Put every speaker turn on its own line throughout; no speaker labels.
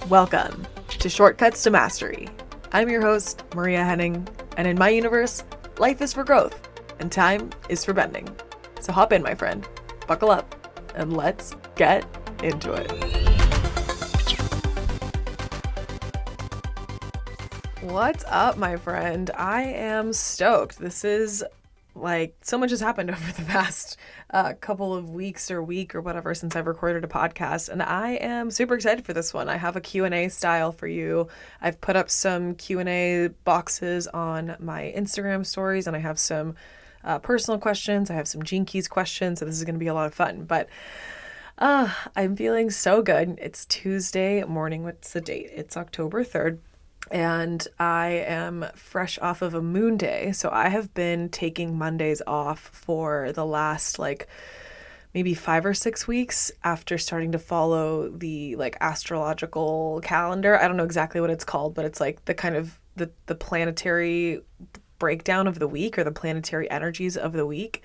Welcome to Shortcuts to Mastery. I'm your host, Maria Henning, and in my universe, life is for growth and time is for bending. So hop in, my friend, buckle up, and let's get into it. What's up, my friend? I am stoked. This is so much has happened over the past couple of weeks or week or whatever since I've recorded a podcast, and I am super excited for this one. I have a Q&A style for you. I've put up some Q&A boxes on my Instagram stories, and I have some personal questions. I have some Gene Keys questions, so this is going to be a lot of fun. But I'm feeling so good. It's Tuesday morning. What's the date? It's October 3rd. And I am fresh off of a moon day. So I have been taking Mondays off for the last maybe 5 or 6 weeks after starting to follow the astrological calendar. I don't know exactly what it's called, but it's like the kind of the planetary breakdown of the week, or the planetary energies of the week.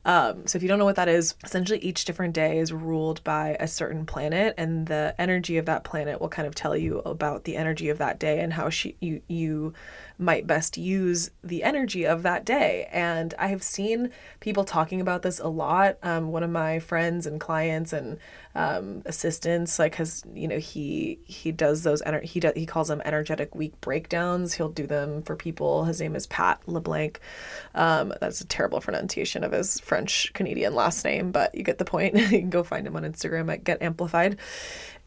So if you don't know what that is, essentially each different day is ruled by a certain planet, and the energy of that planet will kind of tell you about the energy of that day and how you might best use the energy of that day. And I have seen people talking about this a lot. One of my friends and clients and assistants he does those he calls them energetic week breakdowns. He'll do them for people. His name is Pat LeBlanc. That's a terrible pronunciation of his French Canadian last name, but you get the point. You can go find him on Instagram at Get Amplified.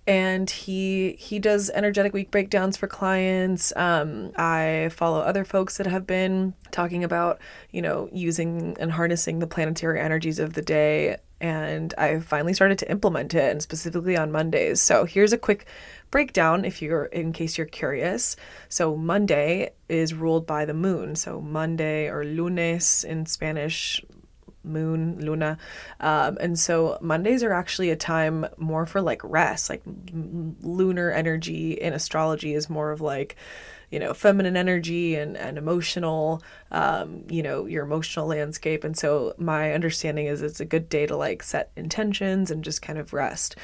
And he does energetic week breakdowns for clients. I follow other folks that have been talking about, using and harnessing the planetary energies of the day. And I finally started to implement it, and specifically on Mondays. So here's a quick breakdown in case you're curious. So Monday is ruled by the moon. So Monday, or lunes in Spanish, moon, luna. And so Mondays are actually a time more for rest. Lunar energy in astrology is more of feminine energy and emotional, your emotional landscape. And so my understanding is it's a good day to set intentions and just kind of rest.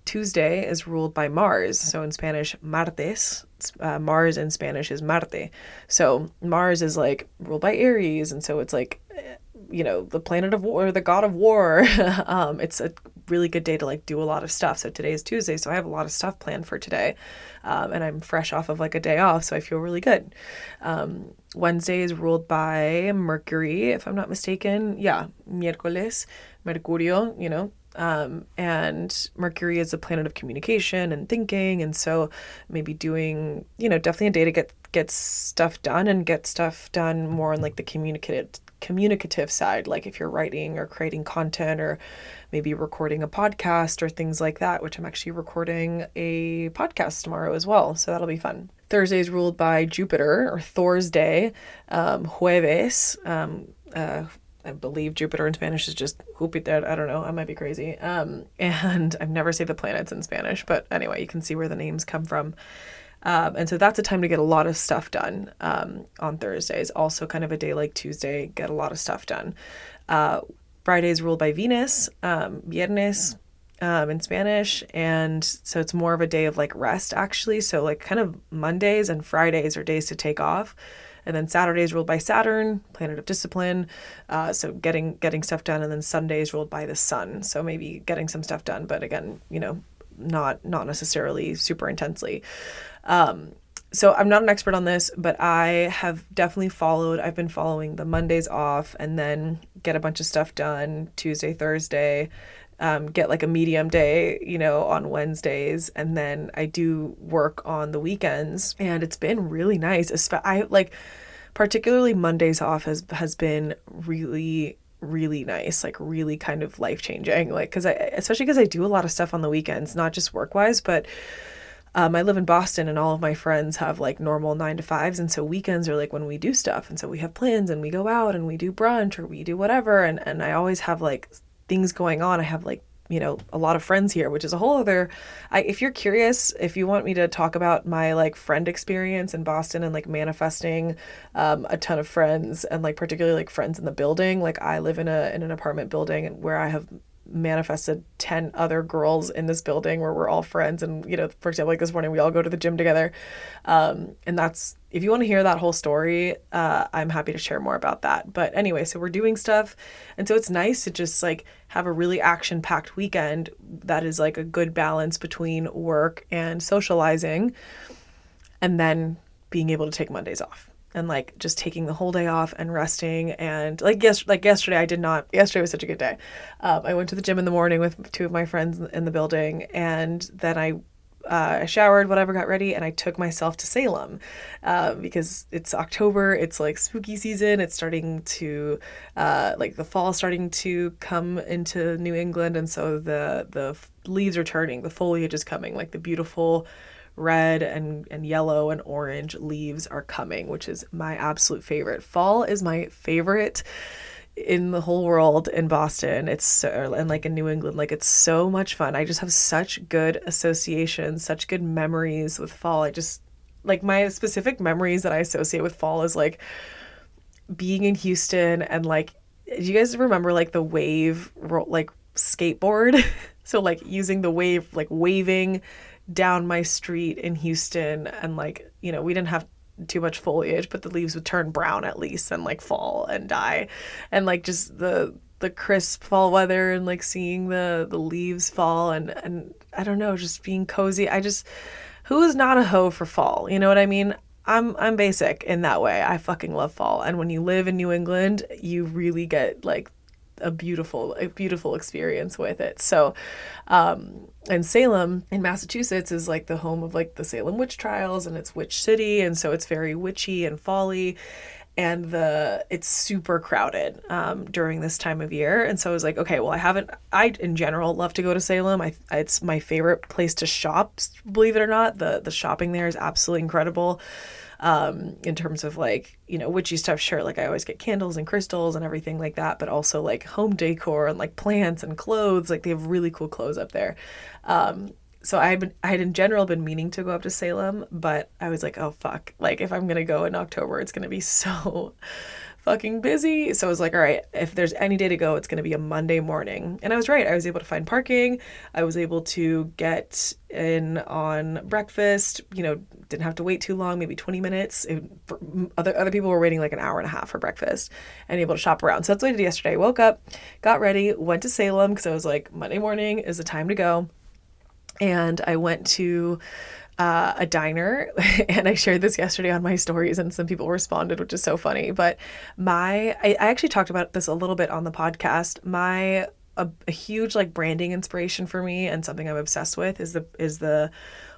Tuesday is ruled by Mars. So in Spanish, martes. Mars in Spanish is Marte. So Mars is ruled by Aries. And so it's the planet of war, the god of war. It's a really good day to do a lot of stuff. So today is Tuesday, so I have a lot of stuff planned for today. And I'm fresh off of a day off, so I feel really good. Wednesday is ruled by Mercury, if I'm not mistaken. Yeah, miércoles, Mercurio, and Mercury is a planet of communication and thinking. And so maybe doing, definitely a day to get stuff done, and get stuff done more on the communicative side, if you're writing or creating content, or maybe recording a podcast or things like that, which I'm actually recording a podcast tomorrow as well, so that'll be fun. Thursday is ruled by Jupiter, or Thor's day, jueves. I believe Jupiter in Spanish is just Júpiter. I don't know. I might be crazy. And I've never said the planets in Spanish, but anyway, you can see where the names come from. And so that's a time to get a lot of stuff done on Thursdays. Also kind of a day like Tuesday, get a lot of stuff done. Friday is ruled by Venus, viernes in Spanish. And so it's more of a day of rest, actually. So kind of Mondays and Fridays are days to take off. And then Saturday is ruled by Saturn, planet of discipline. So getting stuff done. And then Sunday is ruled by the sun. So maybe getting some stuff done, but again, not necessarily super intensely. So I'm not an expert on this, but I have definitely I've been following the Mondays off, and then get a bunch of stuff done Tuesday, Thursday, get a medium day, on Wednesdays. And then I do work on the weekends, and it's been really nice. Particularly Mondays off has been really, really nice, really kind of life-changing, especially because I do a lot of stuff on the weekends, not just work-wise, but I live in Boston, and all of my friends have normal 9 to 5s. And so weekends are when we do stuff. And so we have plans, and we go out and we do brunch, or we do whatever. And I always have things going on. I have a lot of friends here, which is a whole other, if you're curious, if you want me to talk about my friend experience in Boston and manifesting a ton of friends, and particularly friends in the building, I live in an apartment building where I have manifested 10 other girls in this building where we're all friends. And, you know, for example, like this morning, we all go to the gym together. And that's, if you want to hear that whole story, I'm happy to share more about that. But anyway, so we're doing stuff. And so it's nice to just like have a really action-packed weekend that is like a good balance between work and socializing, and then being able to take Mondays off. And like just taking the whole day off and resting. And yesterday I did not, yesterday was such a good day. I went to the gym in the morning with two of my friends in the building, and then I showered, whatever, got ready, and I took myself to Salem because it's October, it's like spooky season, it's starting to, like the fall starting to come into New England, and so the leaves are turning, the foliage is coming, like the beautiful red and yellow and orange leaves are coming, which is my absolute favorite. Fall is my favorite in the whole world in Boston. It's so, and like in New England, like it's so much fun. I just have such good associations, such good memories with fall. I just like my specific memories that I associate with fall is like being in Houston and like, do you guys remember like the wave like skateboard? So like using the wave, like waving down my street in Houston, and like, you know, we didn't have too much foliage, but the leaves would turn brown at least and like fall and die, and like just the crisp fall weather and like seeing the leaves fall and I don't know, just being cozy. I just, who is not a hoe for fall? You know what I mean? I'm basic in that way. I fucking love fall, and when you live in New England, you really get like a beautiful experience with it. So, and Salem in Massachusetts is like the home of like the Salem witch trials, and it's witch city. And so it's very witchy and fall-y, and it's super crowded, during this time of year. And so I was like, okay, well, I in general love to go to Salem. It's my favorite place to shop, believe it or not. The shopping there is absolutely incredible. In terms of like, you know, witchy stuff, sure, like I always get candles and crystals and everything like that, but also like home decor and like plants and clothes. Like they have really cool clothes up there. So I had in general been meaning to go up to Salem, but I was like, oh fuck, like if I'm gonna go in October, it's gonna be so fucking busy. So I was like, all right, if there's any day to go, it's going to be a Monday morning. And I was right. I was able to find parking. I was able to get in on breakfast, you know, didn't have to wait too long, maybe 20 minutes. Other people were waiting like an hour and a half for breakfast, and able to shop around. So that's what I did yesterday. I woke up, got ready, went to Salem because I was like, Monday morning is the time to go. And I went to a diner, and I shared this yesterday on my stories, and some people responded, which is so funny. But I actually talked about this a little bit on the podcast. A huge like branding inspiration for me, and something I'm obsessed with, is the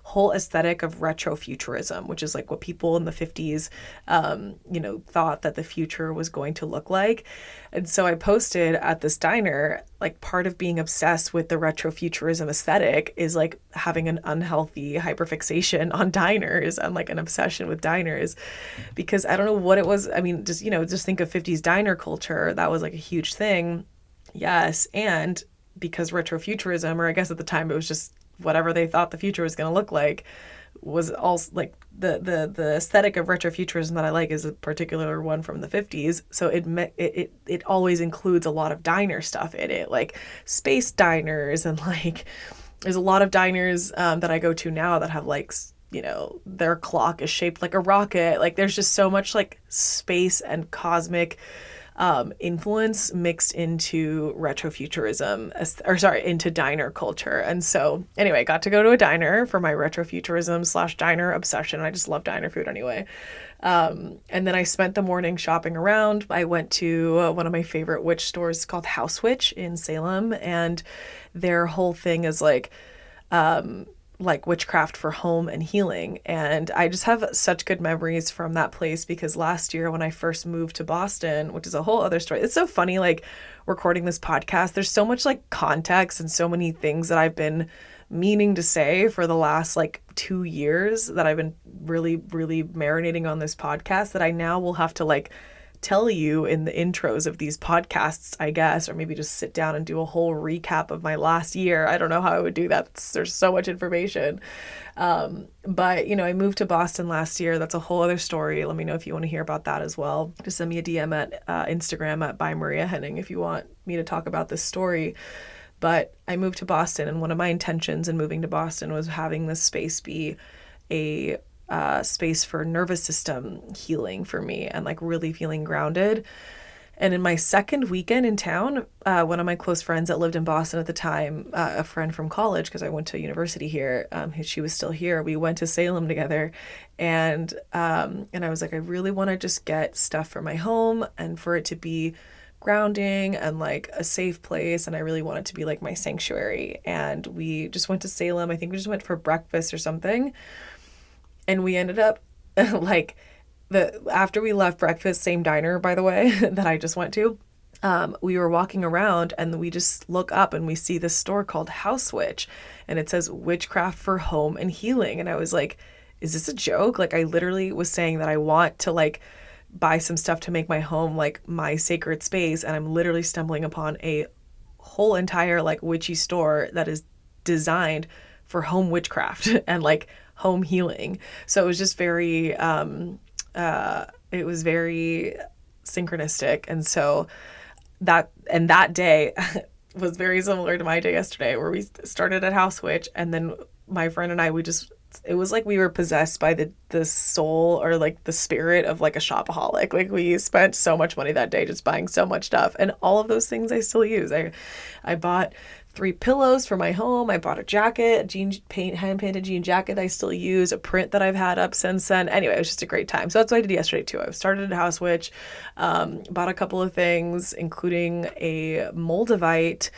whole aesthetic of retrofuturism, which is like what people in the 50s, you know, thought that the future was going to look like. And so I posted at this diner, like part of being obsessed with the retrofuturism aesthetic is like having an unhealthy hyperfixation on diners and like an obsession with diners, because I don't know what it was. I mean, just, you know, just think of 50s diner culture. That was like a huge thing. Yes. And because retrofuturism, or I guess at the time it was just whatever they thought the future was going to look like, was also like the aesthetic of retrofuturism that I like is a particular one from the 50s. So it always includes a lot of diner stuff in it, like space diners, and like there's a lot of diners that I go to now that have like, you know, their clock is shaped like a rocket. Like there's just so much like space and cosmic influence mixed into retrofuturism, into diner culture. And so anyway, I got to go to a diner for my retrofuturism / diner obsession. I just love diner food anyway. And then I spent the morning shopping around. I went to one of my favorite witch stores called House Witch in Salem, and their whole thing is like witchcraft for home and healing. And I just have such good memories from that place, because last year when I first moved to Boston, which is a whole other story. It's so funny, like recording this podcast, there's so much like context and so many things that I've been meaning to say for the last like 2 years that I've been really, really marinating on this podcast, that I now will have to like tell you in the intros of these podcasts, I guess, or maybe just sit down and do a whole recap of my last year. I don't know how I would do that. There's so much information. But, you know, I moved to Boston last year. That's a whole other story. Let me know if you want to hear about that as well. Just send me a DM at Instagram at @byMariaHenning if you want me to talk about this story. But I moved to Boston, and one of my intentions in moving to Boston was having this space be a space for nervous system healing for me and like really feeling grounded. And in my second weekend in town, one of my close friends that lived in Boston at the time, a friend from college, because I went to university here, she was still here. We went to Salem together, and I was like, I really want to just get stuff for my home and for it to be grounding and like a safe place, and I really want it to be like my sanctuary. And we just went to Salem. I think we just went for breakfast or something, and we ended up like after we left breakfast, same diner, by the way, that I just went to, we were walking around and we just look up and we see this store called House Witch, and it says witchcraft for home and healing. And I was like, is this a joke? Like, I literally was saying that I want to like buy some stuff to make my home like my sacred space, and I'm literally stumbling upon a whole entire like witchy store that is designed for home witchcraft and like home healing. So it was just very it was very synchronistic. And so that day was very similar to my day yesterday, where we started at House Witch, and then my friend and I, it was like we were possessed by the soul or like the spirit of like a shopaholic. Like, we spent so much money that day just buying so much stuff, and all of those things I still use. I bought 3 pillows for my home. I bought a jacket, hand-painted jean jacket that I still use, a print that I've had up since then. Anyway, it was just a great time. So that's what I did yesterday too. I started at House Witch, bought a couple of things, including a Moldavite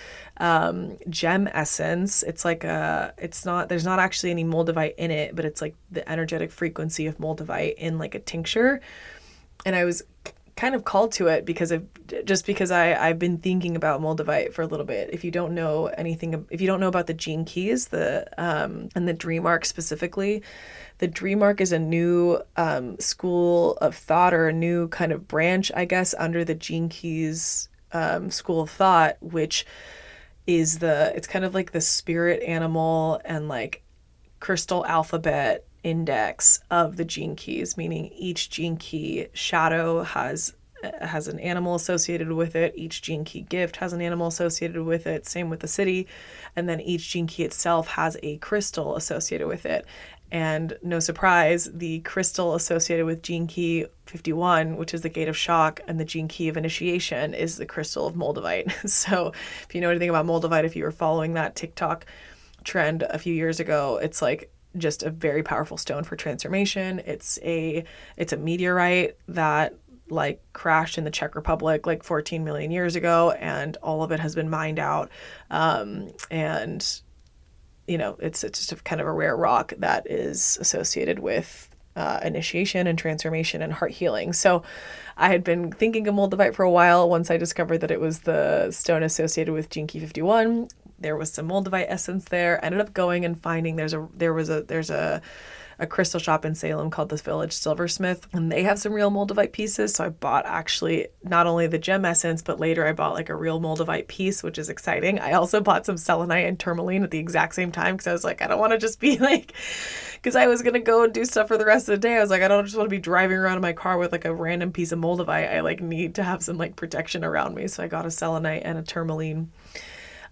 gem essence. It's like there's not actually any Moldavite in it, but it's like the energetic frequency of Moldavite in like a tincture. And I was kind of called to it because I've been thinking about Moldavite for a little bit. If you don't know about the gene keys, and the dream arc specifically, the dream arc is a new school of thought, or a new kind of branch, I guess, under the gene keys school of thought, which is it's kind of like the spirit animal and like crystal alphabet index of the gene keys, meaning each gene key shadow has an animal associated with it. Each gene key gift has an animal associated with it. Same with the city. And then each gene key itself has a crystal associated with it. And no surprise, the crystal associated with gene key 51, which is the gate of shock, and the gene key of initiation is the crystal of Moldavite. So if you know anything about Moldavite, if you were following that TikTok trend a few years ago, it's like just a very powerful stone for transformation. It's a meteorite that like crashed in the Czech Republic like 14 million years ago, and all of it has been mined out. And you know, it's just a kind of a rare rock that is associated with initiation and transformation and heart healing. So I had been thinking of Moldavite for a while. Once I discovered that it was the stone associated with gene key 51, there was some Moldavite essence there. I ended up going and finding there's a crystal shop in Salem called the Village Silversmith, and they have some real Moldavite pieces. So I bought actually not only the gem essence, but later I bought like a real Moldavite piece, which is exciting. I also bought some selenite and tourmaline at the exact same time, because I was like, I don't want to just be like, because I was going to go and do stuff for the rest of the day. I was like, I don't just want to be driving around in my car with like a random piece of Moldavite. I like need to have some like protection around me. So I got a selenite and a tourmaline.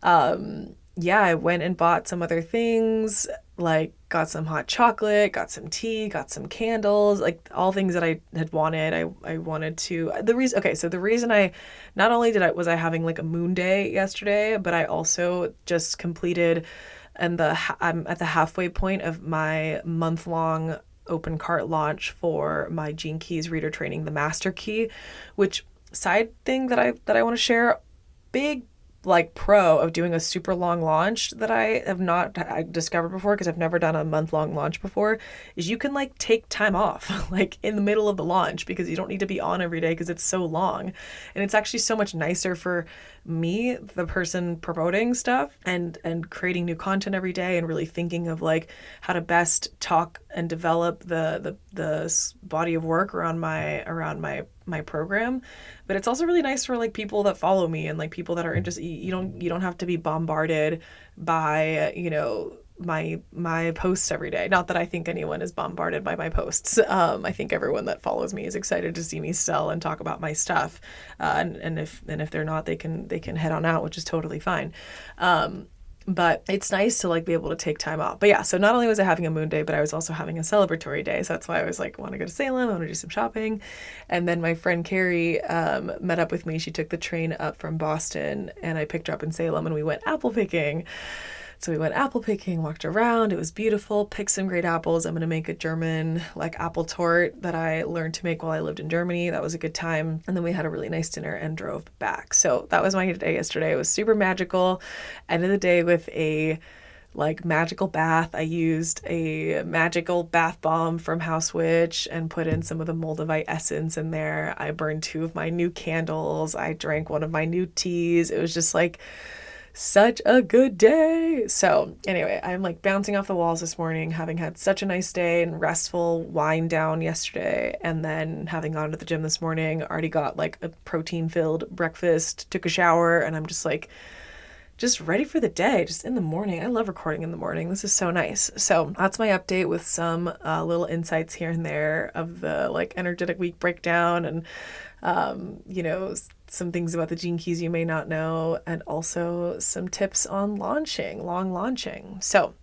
I went and bought some other things, like got some hot chocolate, got some tea, got some candles, like all things that I had wanted. I wanted to, the reason I, not only was I having like a moon day yesterday, but I also just completed, and I'm at the halfway point of my month-long open cart launch for my Gene Keys reader training, the Master Key, which side thing that I want to share, big like pro of doing a super long launch that I discovered before, because I've never done a month-long launch before, is you can like take time off like in the middle of the launch, because you don't need to be on every day because it's so long. And it's actually so much nicer for me, the person promoting stuff and creating new content every day, and really thinking of like how to best talk and develop the body of work around my program. But it's also really nice for like people that follow me and like people that are interested. You don't have to be bombarded by, my posts every day. Not that I think anyone is bombarded by my posts. I think everyone that follows me is excited to see me sell and talk about my stuff. And if they're not, they can head on out, which is totally fine. But it's nice to like be able to take time off. But yeah, so not only was I having a moon day, but I was also having a celebratory day. So that's why I was like, want to go to Salem, I want to do some shopping. And then my friend Carrie met up with me. She took the train up from Boston and I picked her up in Salem and we went apple picking. So we went apple picking, walked around. It was beautiful, picked some great apples. I'm going to make a German like apple tort that I learned to make while I lived in Germany. That was a good time. And then we had a really nice dinner and drove back. So that was my day yesterday. It was super magical. End of the day with a like magical bath. I used a magical bath bomb from House Witch and put in some of the Moldavite essence in there. I burned 2 of my new candles. I drank one of my new teas. It was just like such a good day. So anyway, I'm like bouncing off the walls this morning, having had such a nice day and restful wind down yesterday, and then having gone to the gym this morning, already got like a protein filled breakfast, took a shower, and I'm just like just ready for the day, just in the morning. I love recording in the morning. This is so nice. So that's my update with some little insights here and there of the like energetic week breakdown and some things about the gene keys you may not know, and also some tips on long launching. So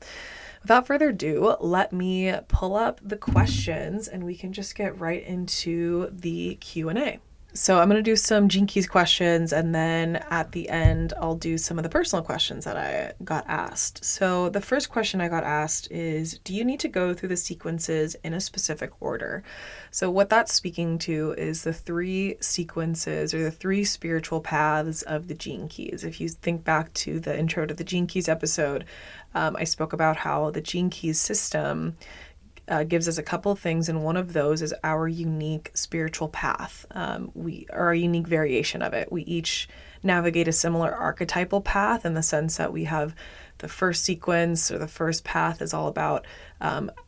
without further ado, let me pull up the questions and we can just get right into the Q&A. So I'm going to do some Gene Keys questions, and then at the end, I'll do some of the personal questions that I got asked. So the first question I got asked is, do you need to go through the sequences in a specific order? So what that's speaking to is the 3 sequences or the 3 spiritual paths of the Gene Keys. If you think back to the intro to the Gene Keys episode, I spoke about how the Gene Keys system gives us a couple of things, and one of those is our unique spiritual path. We are a unique variation of it. We each navigate a similar archetypal path in the sense that we have the first sequence or the first path is all about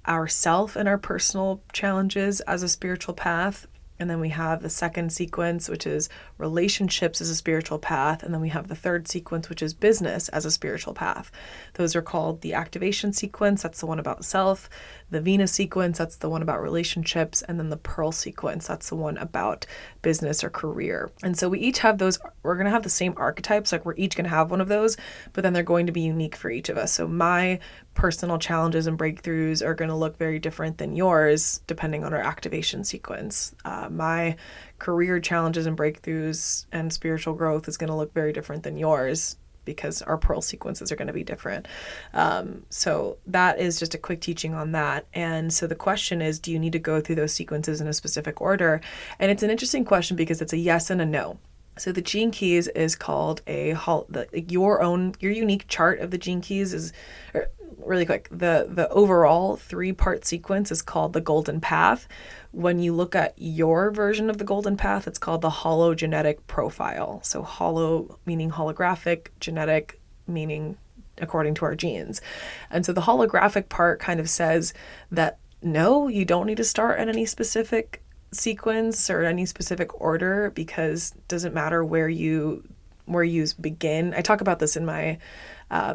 ourself and our personal challenges as a spiritual path. And then we have the second sequence, which is relationships as a spiritual path. And then we have the third sequence, which is business as a spiritual path. Those are called the activation sequence. That's the one about self. The Venus sequence, that's the one about relationships. And then the Pearl sequence, that's the one about business or career. And so we each have those. We're going to have the same archetypes. Like we're each going to have one of those, but then they're going to be unique for each of us. So my personal challenges and breakthroughs are going to look very different than yours, depending on our activation sequence. My career challenges and breakthroughs and spiritual growth is going to look very different than yours because our Pearl sequences are going to be different. So that is just a quick teaching on that. And so the question is, do you need to go through those sequences in a specific order? And it's an interesting question because it's a yes and a no. So the Gene Keys is called your unique chart of the Gene Keys is, really quick, the overall 3-part sequence is called the Golden Path. When you look at your version of the Golden Path, it's called the hologenetic profile. So holo meaning holographic, genetic meaning according to our genes. And so the holographic part kind of says that no, you don't need to start at any specific sequence or any specific order because it doesn't matter where you begin. I talk about this in my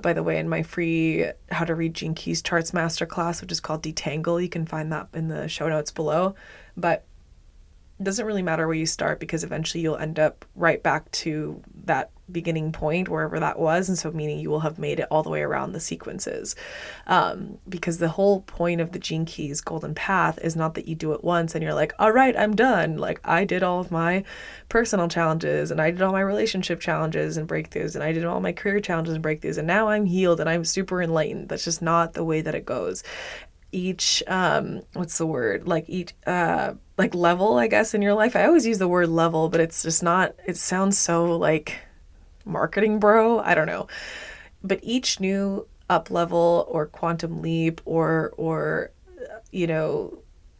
by the way, in my free How to Read Gene Keys Charts Masterclass, which is called Detangle. You can find that in the show notes below. But it doesn't really matter where you start because eventually you'll end up right back to that beginning point, wherever that was. And so meaning you will have made it all the way around the sequences. Because the whole point of the Gene Keys Golden Path is not that you do it once and you're like, all right, I'm done. Like I did all of my personal challenges and I did all my relationship challenges and breakthroughs and I did all my career challenges and breakthroughs and now I'm healed and I'm super enlightened. That's just not the way that it goes. Each, what's the word? Like level, I guess, in your life. I always use the word level, but it's just not, it sounds so like marketing bro. I don't know. But each new up level or quantum leap or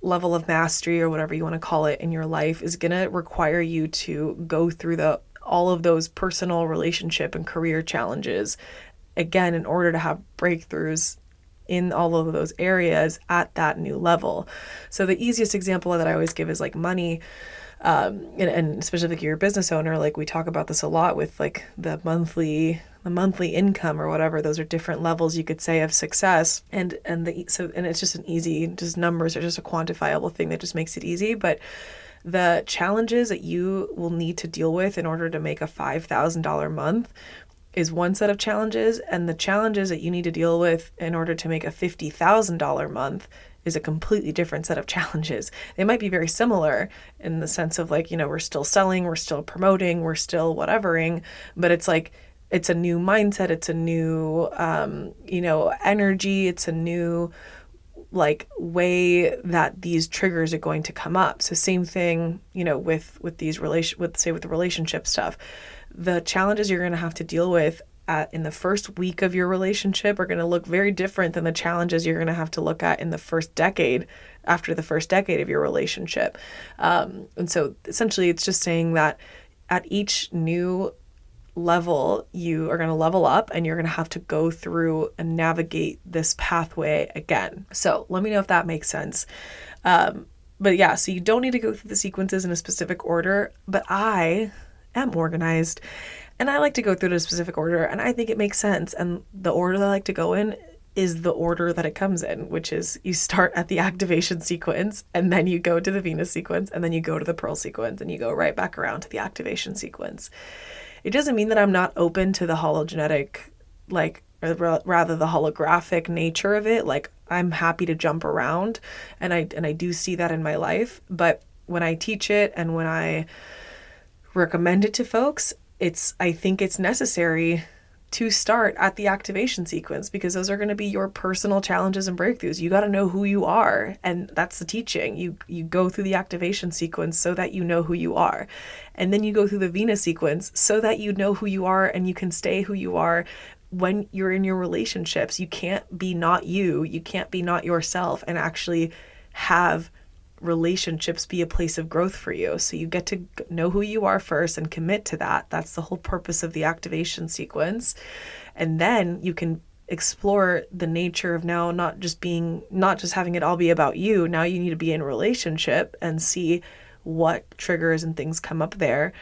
level of mastery or whatever you want to call it in your life is going to require you to go through all of those personal relationship and career challenges again in order to have breakthroughs in all of those areas at that new level. So the easiest example that I always give is like money. And especially if you're a business owner, like we talk about this a lot with like the monthly the monthly income or whatever. Those are different levels, you could say, of success. And it's just just numbers are just a quantifiable thing that just makes it easy. But the challenges that you will need to deal with in order to make a $5,000 month is one set of challenges, and the challenges that you need to deal with in order to make a $50,000 month is a completely different set of challenges. They might be very similar in the sense of like, we're still selling, we're still promoting, we're still whatevering, but it's like, it's a new mindset, it's a new, energy, it's a new like way that these triggers are going to come up. So same thing, with the relationship stuff. The challenges you're going to have to deal with in the first week of your relationship are going to look very different than the challenges you're going to have to look at in the first decade, after the first decade of your relationship. And so essentially it's just saying that at each new level, you are going to level up and you're going to have to go through and navigate this pathway again. So let me know if that makes sense. But yeah, so you don't need to go through the sequences in a specific order, but I am organized and I like to go through a specific order, and I think it makes sense. And the order that I like to go in is the order that it comes in, which is you start at the activation sequence and then you go to the Venus sequence and then you go to the Pearl sequence and you go right back around to the activation sequence. It doesn't mean that I'm not open to the hologenetic, or rather the holographic nature of it. Like, I'm happy to jump around, and I do see that in my life. But when I teach it and when I recommend it to folks, I think it's necessary to start at the activation sequence, because those are going to be your personal challenges and breakthroughs. You got to know who you are, and that's the teaching. You go through the activation sequence so that you know who you are, and then you go through the Venus sequence so that you know who you are and you can stay who you are when you're in your relationships. You can't be not you. You can't be not yourself and actually have relationships be a place of growth for you. So you get to know who you are first and commit to that. That's the whole purpose of the activation sequence. And then you can explore the nature of now not just having it all be about you. Now you need to be in relationship and see what triggers and things come up there.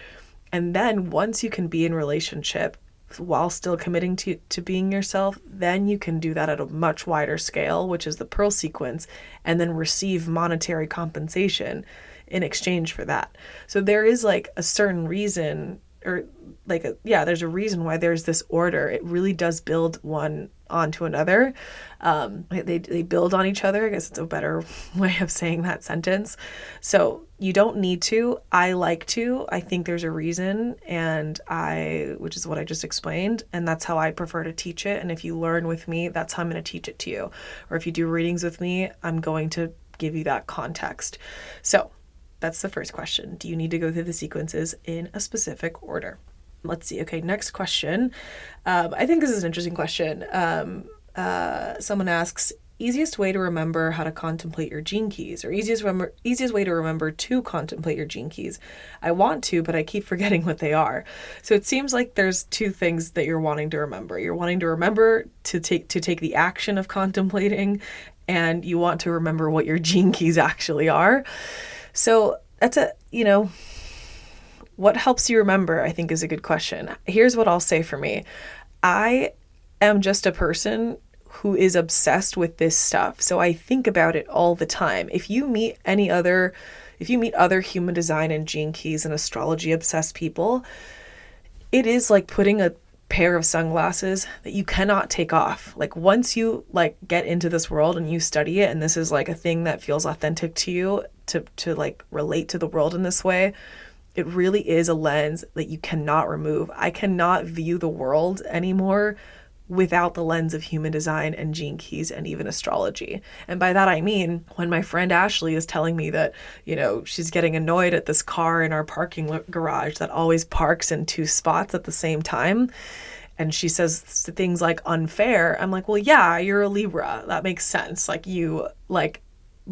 And then once you can be in relationship while still committing to being yourself, then you can do that at a much wider scale, which is the Pearl sequence, and then receive monetary compensation in exchange for that. So there is like a certain reason, there's a reason why there's this order. It really does build one onto another. They build on each other. I guess it's a better way of saying that sentence. So you don't need to. I like to. I think there's a reason, which is what I just explained, and that's how I prefer to teach it. And if you learn with me, that's how I'm going to teach it to you. Or if you do readings with me, I'm going to give you that context. So that's the first question. Do you need to go through the sequences in a specific order? Let's see. Okay, next question. I think this is an interesting question. Someone asks, easiest way to remember how to contemplate your gene keys, or easiest way to remember to contemplate your gene keys. I want to, but I keep forgetting what they are. So it seems like there's two things that you're wanting to remember. You're wanting to remember to take the action of contemplating, and you want to remember what your gene keys actually are. So that's what helps you remember, I think, is a good question. Here's what I'll say for me. I am just a person who is obsessed with this stuff. So I think about it all the time. If you meet other human design and gene keys and astrology obsessed people, it is like putting a pair of sunglasses that you cannot take off. Like, once you get into this world and you study it, and this is like a thing that feels authentic to you to like relate to the world in this way, it really is a lens that you cannot remove. I cannot view the world anymore without the lens of human design and gene keys and even astrology. And by that I mean, when my friend Ashley is telling me that, she's getting annoyed at this car in our parking garage that always parks in two spots at the same time, and she says things like unfair, I'm like, well, yeah, you're a Libra. That makes sense.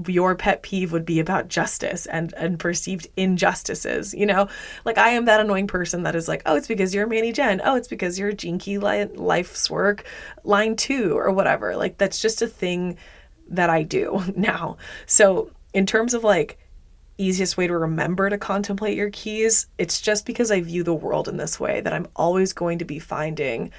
Your pet peeve would be about justice and perceived injustices, I am that annoying person that is like, oh, it's because you're Manny Jen. Oh, it's because you're Gene Key Life's Work line 2 or whatever. That's just a thing that I do now. So in terms of easiest way to remember to contemplate your keys, it's just because I view the world in this way that I'm always going to be finding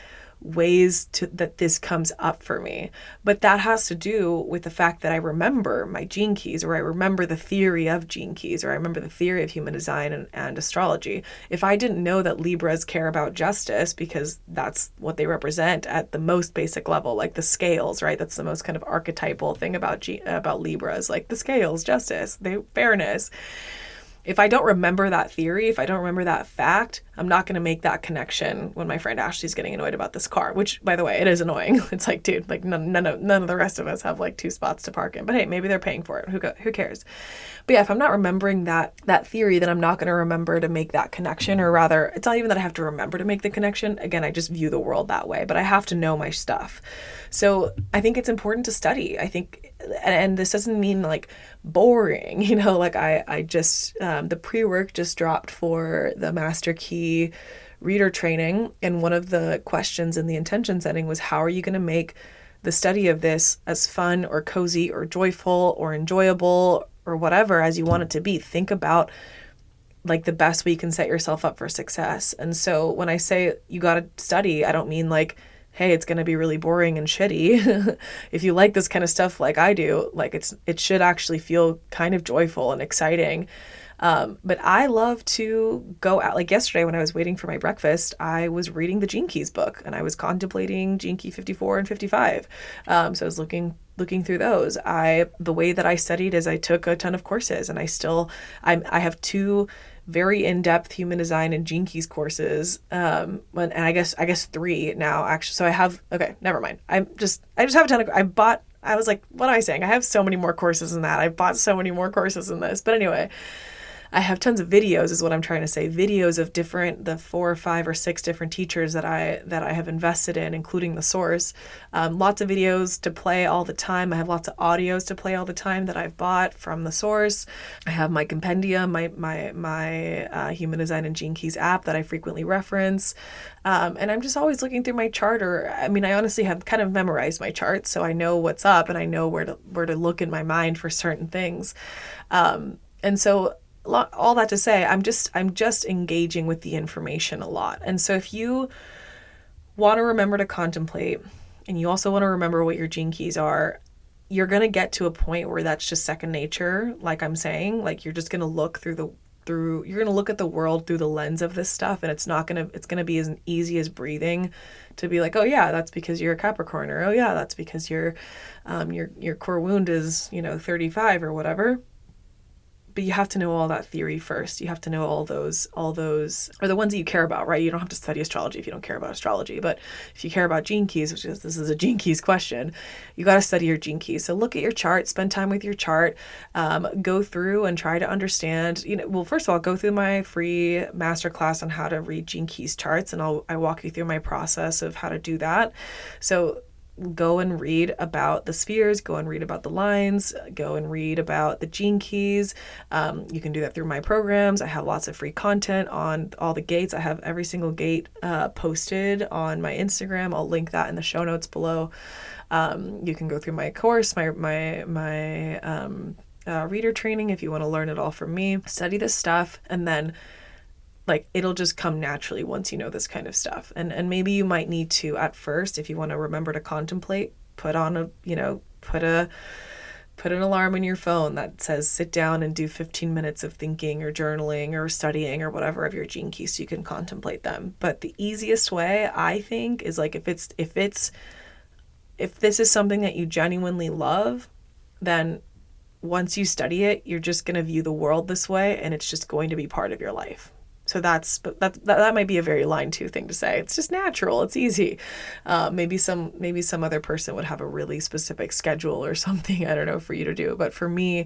ways that this comes up for me. But that has to do with the fact that I remember my gene keys, or I remember the theory of gene keys, or I remember the theory of human design and astrology. If I didn't know that Libras care about justice, because that's what they represent at the most basic level, like the scales, right? That's the most kind of archetypal thing about Libras, like the scales, justice, fairness. If I don't remember that theory, if I don't remember that fact, I'm not going to make that connection when my friend Ashley's getting annoyed about this car, which, by the way, it is annoying. It's like, dude, like none of the rest of us have like 2 spots to park in. But hey, maybe they're paying for it. Who cares? But yeah, if I'm not remembering that theory, then I'm not going to remember to make that connection. Or rather, it's not even that I have to remember to make the connection. Again, I just view the world that way. But I have to know my stuff. So I think it's important to study. I think, and this doesn't mean like boring, like I just, the pre-work just dropped for the Master Key reader training. And one of the questions in the intention setting was, how are you going to make the study of this as fun or cozy or joyful or enjoyable or whatever as you want it to be? Think about like the best way you can set yourself up for success. And so when I say you got to study, I don't mean like, hey, it's going to be really boring and shitty. If you like this kind of stuff like I do, like it should actually feel kind of joyful and exciting. But I love to go out. Like yesterday when I was waiting for my breakfast, I was reading the Gene Keys book and I was contemplating Gene Key 54 and 55. So I was looking through those. The way that I studied is I took a ton of courses, and I have 2 very in-depth human design and gene keys courses. And I guess 3 now actually. So I have, okay, never mind. I just have a ton of, I was like, what am I saying? I have so many more courses than that. I bought so many more courses than this. But anyway, I have tons of videos is what I'm trying to say. Videos of the 4 or 5 or 6 different teachers that I have invested in, including the source. Lots of videos to play all the time. I have lots of audios to play all the time that I've bought from the source. I have my compendium, my Human Design and Gene Keys app that I frequently reference. And I'm just always looking through my chart, I honestly have kind of memorized my chart, so I know what's up and I know where to look in my mind for certain things. And so all that to say, I'm just engaging with the information a lot. And so if you want to remember to contemplate, and you also want to remember what your gene keys are, you're going to get to a point where that's just second nature. Like I'm saying, like you're just going to look you're going to look at the world through the lens of this stuff. And it's going to be as easy as breathing to be like, oh yeah, that's because you're a Capricorn, or oh yeah, that's because your core wound is, 35 or whatever. But you have to know all that theory first. You have to know all those are the ones that you care about, right? You don't have to study astrology if you don't care about astrology. But if you care about gene keys, this is a gene keys question, you got to study your gene keys. So look at your chart, spend time with your chart, go through and try to understand, first of all, go through my free masterclass on how to read gene keys charts. And I walk you through my process of how to do that. So go and read about the spheres, go and read about the lines, go and read about the gene keys. You can do that through my programs. I have lots of free content on all the gates. I have every single gate posted on my Instagram. I'll link that in the show notes below. You can go through my course, my reader training if you want to learn it all from me. Study this stuff, and then it'll just come naturally once you know this kind of stuff. And maybe you might need to, at first, if you want to remember to contemplate, put an alarm in your phone that says sit down and do 15 minutes of thinking or journaling or studying or whatever of your gene keys so you can contemplate them. But the easiest way, I think, is if this is something that you genuinely love, then once you study it, you're just going to view the world this way, and it's just going to be part of your life. So that might be a very line 2 thing to say. It's just natural. It's easy. Maybe some other person would have a really specific schedule or something, I don't know, for you to do. But for me,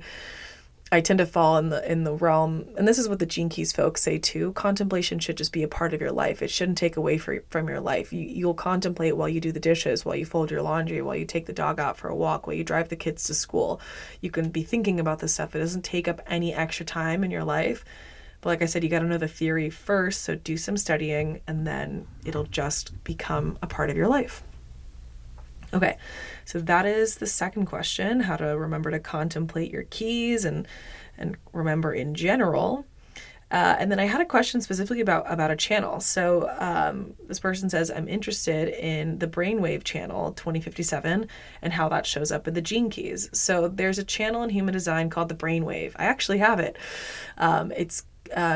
I tend to fall in the realm, and this is what the Gene Keys folks say too. Contemplation should just be a part of your life. It shouldn't take away from your life. You'll contemplate while you do the dishes, while you fold your laundry, while you take the dog out for a walk, while you drive the kids to school. You can be thinking about this stuff. It doesn't take up any extra time in your life. But like I said, you got to know the theory first, so do some studying, and then it'll just become a part of your life. Okay, so that is the second question, how to remember to contemplate your keys and remember in general. And then I had a question specifically about a channel. So this person says, I'm interested in the Brainwave Channel 2057 and how that shows up in the gene keys. So there's a channel in human design called the Brainwave. I actually have it. It's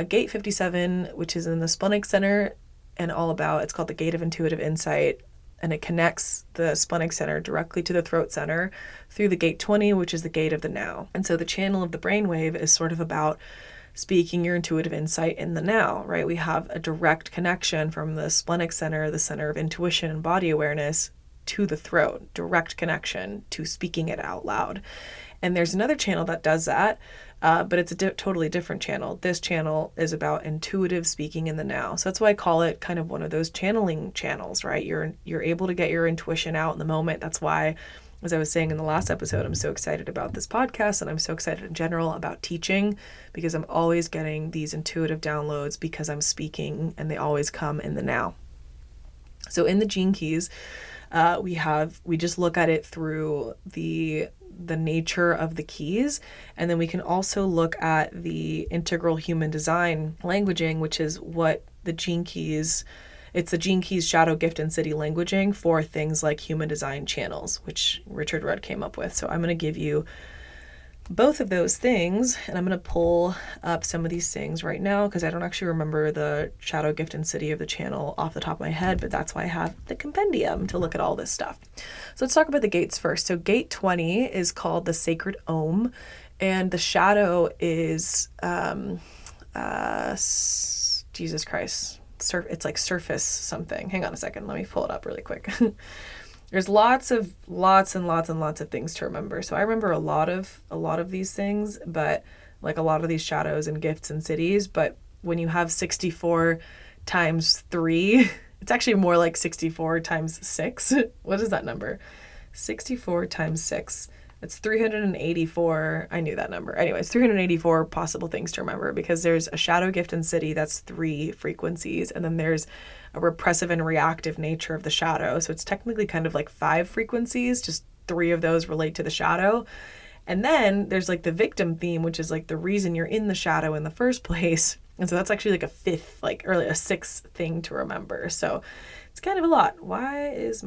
gate 57, which is in the splenic center, and it's called the gate of intuitive insight. And it connects the splenic center directly to the throat center through the gate 20, which is the gate of the now. And so the channel of the brainwave is sort of about speaking your intuitive insight in the now, right? We have a direct connection from the splenic center, the center of intuition and body awareness, to the throat, direct connection to speaking it out loud. And there's another channel that does that, but it's a totally different channel. This channel is about intuitive speaking in the now. So that's why I call it kind of one of those channeling channels, right? You're able to get your intuition out in the moment. That's why, as I was saying in the last episode, I'm so excited about this podcast, and I'm so excited in general about teaching, because I'm always getting these intuitive downloads because I'm speaking, and they always come in the now. So in the gene keys, we just look at it through the nature of the keys, and then we can also look at the integral human design languaging, which is what the gene keys, it's the gene keys shadow gift and city languaging for things like human design channels, which Richard Rudd came up with. So I'm going to give you both of those things, and I'm going to pull up some of these things right now because I don't actually remember the shadow gift and city of the channel off the top of my head, but that's why I have the compendium to look at all this stuff. So let's talk about the gates first. So gate 20 is called the sacred Om, and the shadow is Jesus Christ, it's like surface something. Hang on a second, let me pull it up really quick. There's lots and lots of things to remember. So I remember a lot of these things, but like a lot of these shadows and gifts and cities. But when you have 64 times 3, it's actually more like 64 times 6. What is that number? 64 times 6. It's 384. I knew that number. Anyways, 384 possible things to remember, because there's a shadow gift and city, that's 3 frequencies. And then there's a repressive and reactive nature of the shadow. So it's technically kind of like 5 frequencies, just 3 of those relate to the shadow. And then there's like the victim theme, which is like the reason you're in the shadow in the first place. And so that's actually like a 5th, like a 6th thing to remember. So it's kind of a lot. Why is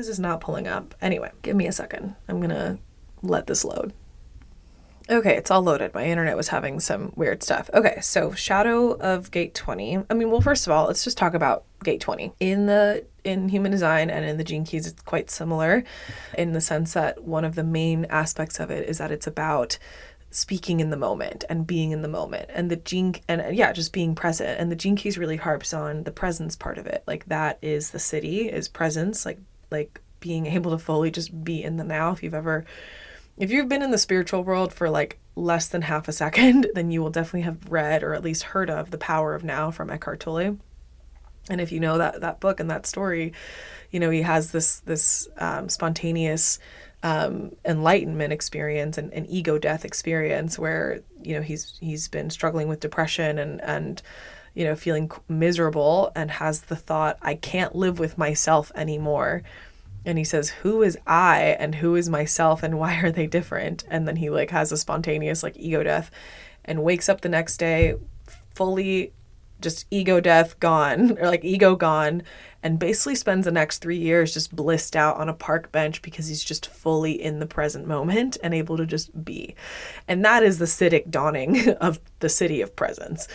this not pulling up? Anyway, give me a second. I'm going to let this load. Okay, it's all loaded. My internet was having some weird stuff. Okay, so shadow of gate 20. Well, first of all, let's just talk about gate 20. In human design and in the gene keys, it's quite similar in the sense that one of the main aspects of it is that it's about speaking in the moment and being in the moment, and just being present. And the gene keys really harps on the presence part of it. Like that is the city, is presence, like being able to fully just be in the now. If you've been in the spiritual world for like less than half a second, then you will definitely have read or at least heard of The Power of Now from Eckhart Tolle. And if you know that book and that story, he has this spontaneous enlightenment experience and ego death experience where, he's been struggling with depression and feeling miserable, and has the thought, I can't live with myself anymore. And he says, who is I and who is myself and why are they different? And then he like has a spontaneous like ego death and wakes up the next day fully just ego death gone, or like ego gone, and basically spends the next 3 years just blissed out on a park bench because he's just fully in the present moment and able to just be. And that is the Siddhic dawning of the city of presence.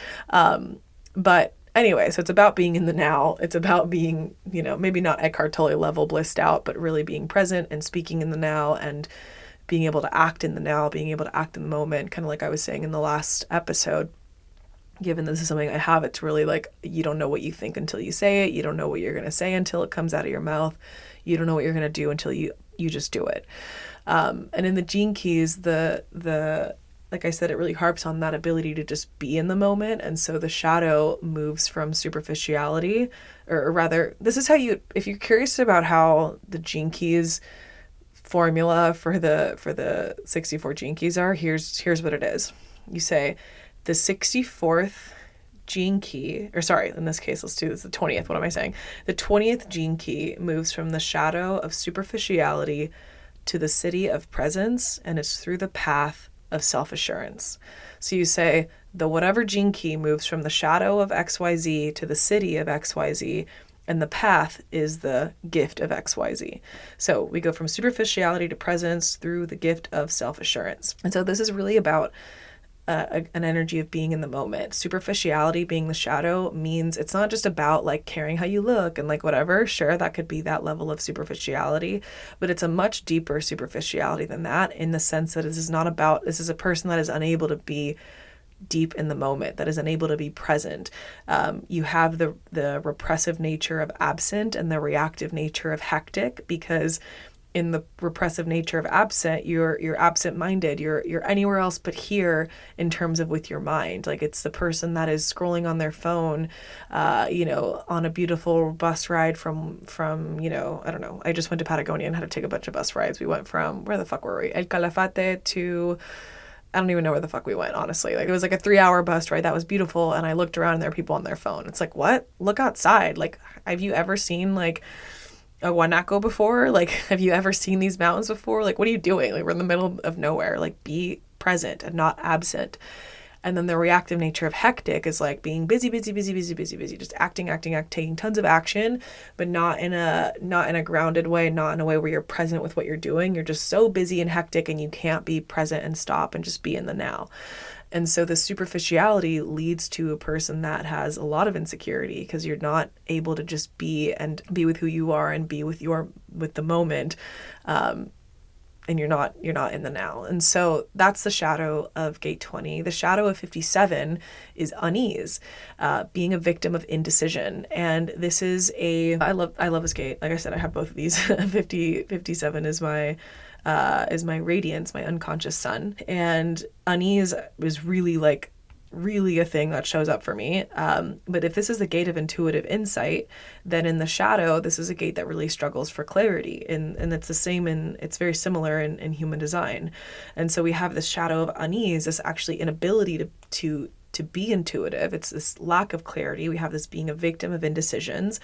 But anyway, so it's about being in the now. It's about being, maybe not Eckhart Tolle level blissed out, but really being present and speaking in the now and being able to act in the now, being able to act in the moment, kind of like I was saying in the last episode. Given this is something I have, it's really like, you don't know what you think until you say it. You don't know what you're going to say until it comes out of your mouth. You don't know what you're going to do until you just do it. And in the gene keys, the like I said, it really harps on that ability to just be in the moment. And so the shadow moves from superficiality, or rather, this is how if you're curious about how the gene keys formula for the 64 gene keys are, here's what it is. You say the 64th gene key, or sorry, in this case, let's do this, the 20th. What am I saying? The 20th gene key moves from the shadow of superficiality to the city of presence, and it's through the path of self-assurance. So you say the whatever gene key moves from the shadow of XYZ to the city of XYZ, and the path is the gift of XYZ. So we go from superficiality to presence through the gift of self-assurance. And so this is really about an energy of being in the moment. Superficiality, being the shadow, means it's not just about like caring how you look and like whatever. Sure, that could be that level of superficiality, but it's a much deeper superficiality than that, in the sense that this is a person that is unable to be deep in the moment, that is unable to be present. You have the repressive nature of absent and the reactive nature of hectic, because in the repressive nature of absent, you're absent-minded. You're anywhere else but here in terms of with your mind. Like, it's the person that is scrolling on their phone, on a beautiful bus ride from I don't know. I just went to Patagonia and had to take a bunch of bus rides. We went from, where the fuck were we? El Calafate to, I don't even know where the fuck we went, honestly. Like, it was like a 3-hour bus ride that was beautiful, and I looked around and there were people on their phone. It's like, what? Look outside. Like, have you ever seen like a guanaco before? Like, have you ever seen these mountains before? Like, what are you doing? Like, we're in the middle of nowhere. Like, be present and not absent. And then the reactive nature of hectic is like being busy, just acting, taking tons of action, but not in a grounded way, not in a way where you're present with what you're doing. You're just so busy and hectic, and you can't be present and stop and just be in the now. And so the superficiality leads to a person that has a lot of insecurity, because you're not able to just be with who you are and be with the moment. And you're not in the now. And so that's the shadow of gate 20. The shadow of 57 is unease, being a victim of indecision. And this is I love this gate. Like I said, I have both of these. 57 is my radiance, my unconscious sun. And unease is really a thing that shows up for me. But if this is the gate of intuitive insight, then in the shadow, this is a gate that really struggles for clarity. And it's the same it's very similar in human design. And so we have this shadow of unease, this actually inability to be intuitive. It's this lack of clarity. We have this being a victim of indecisions.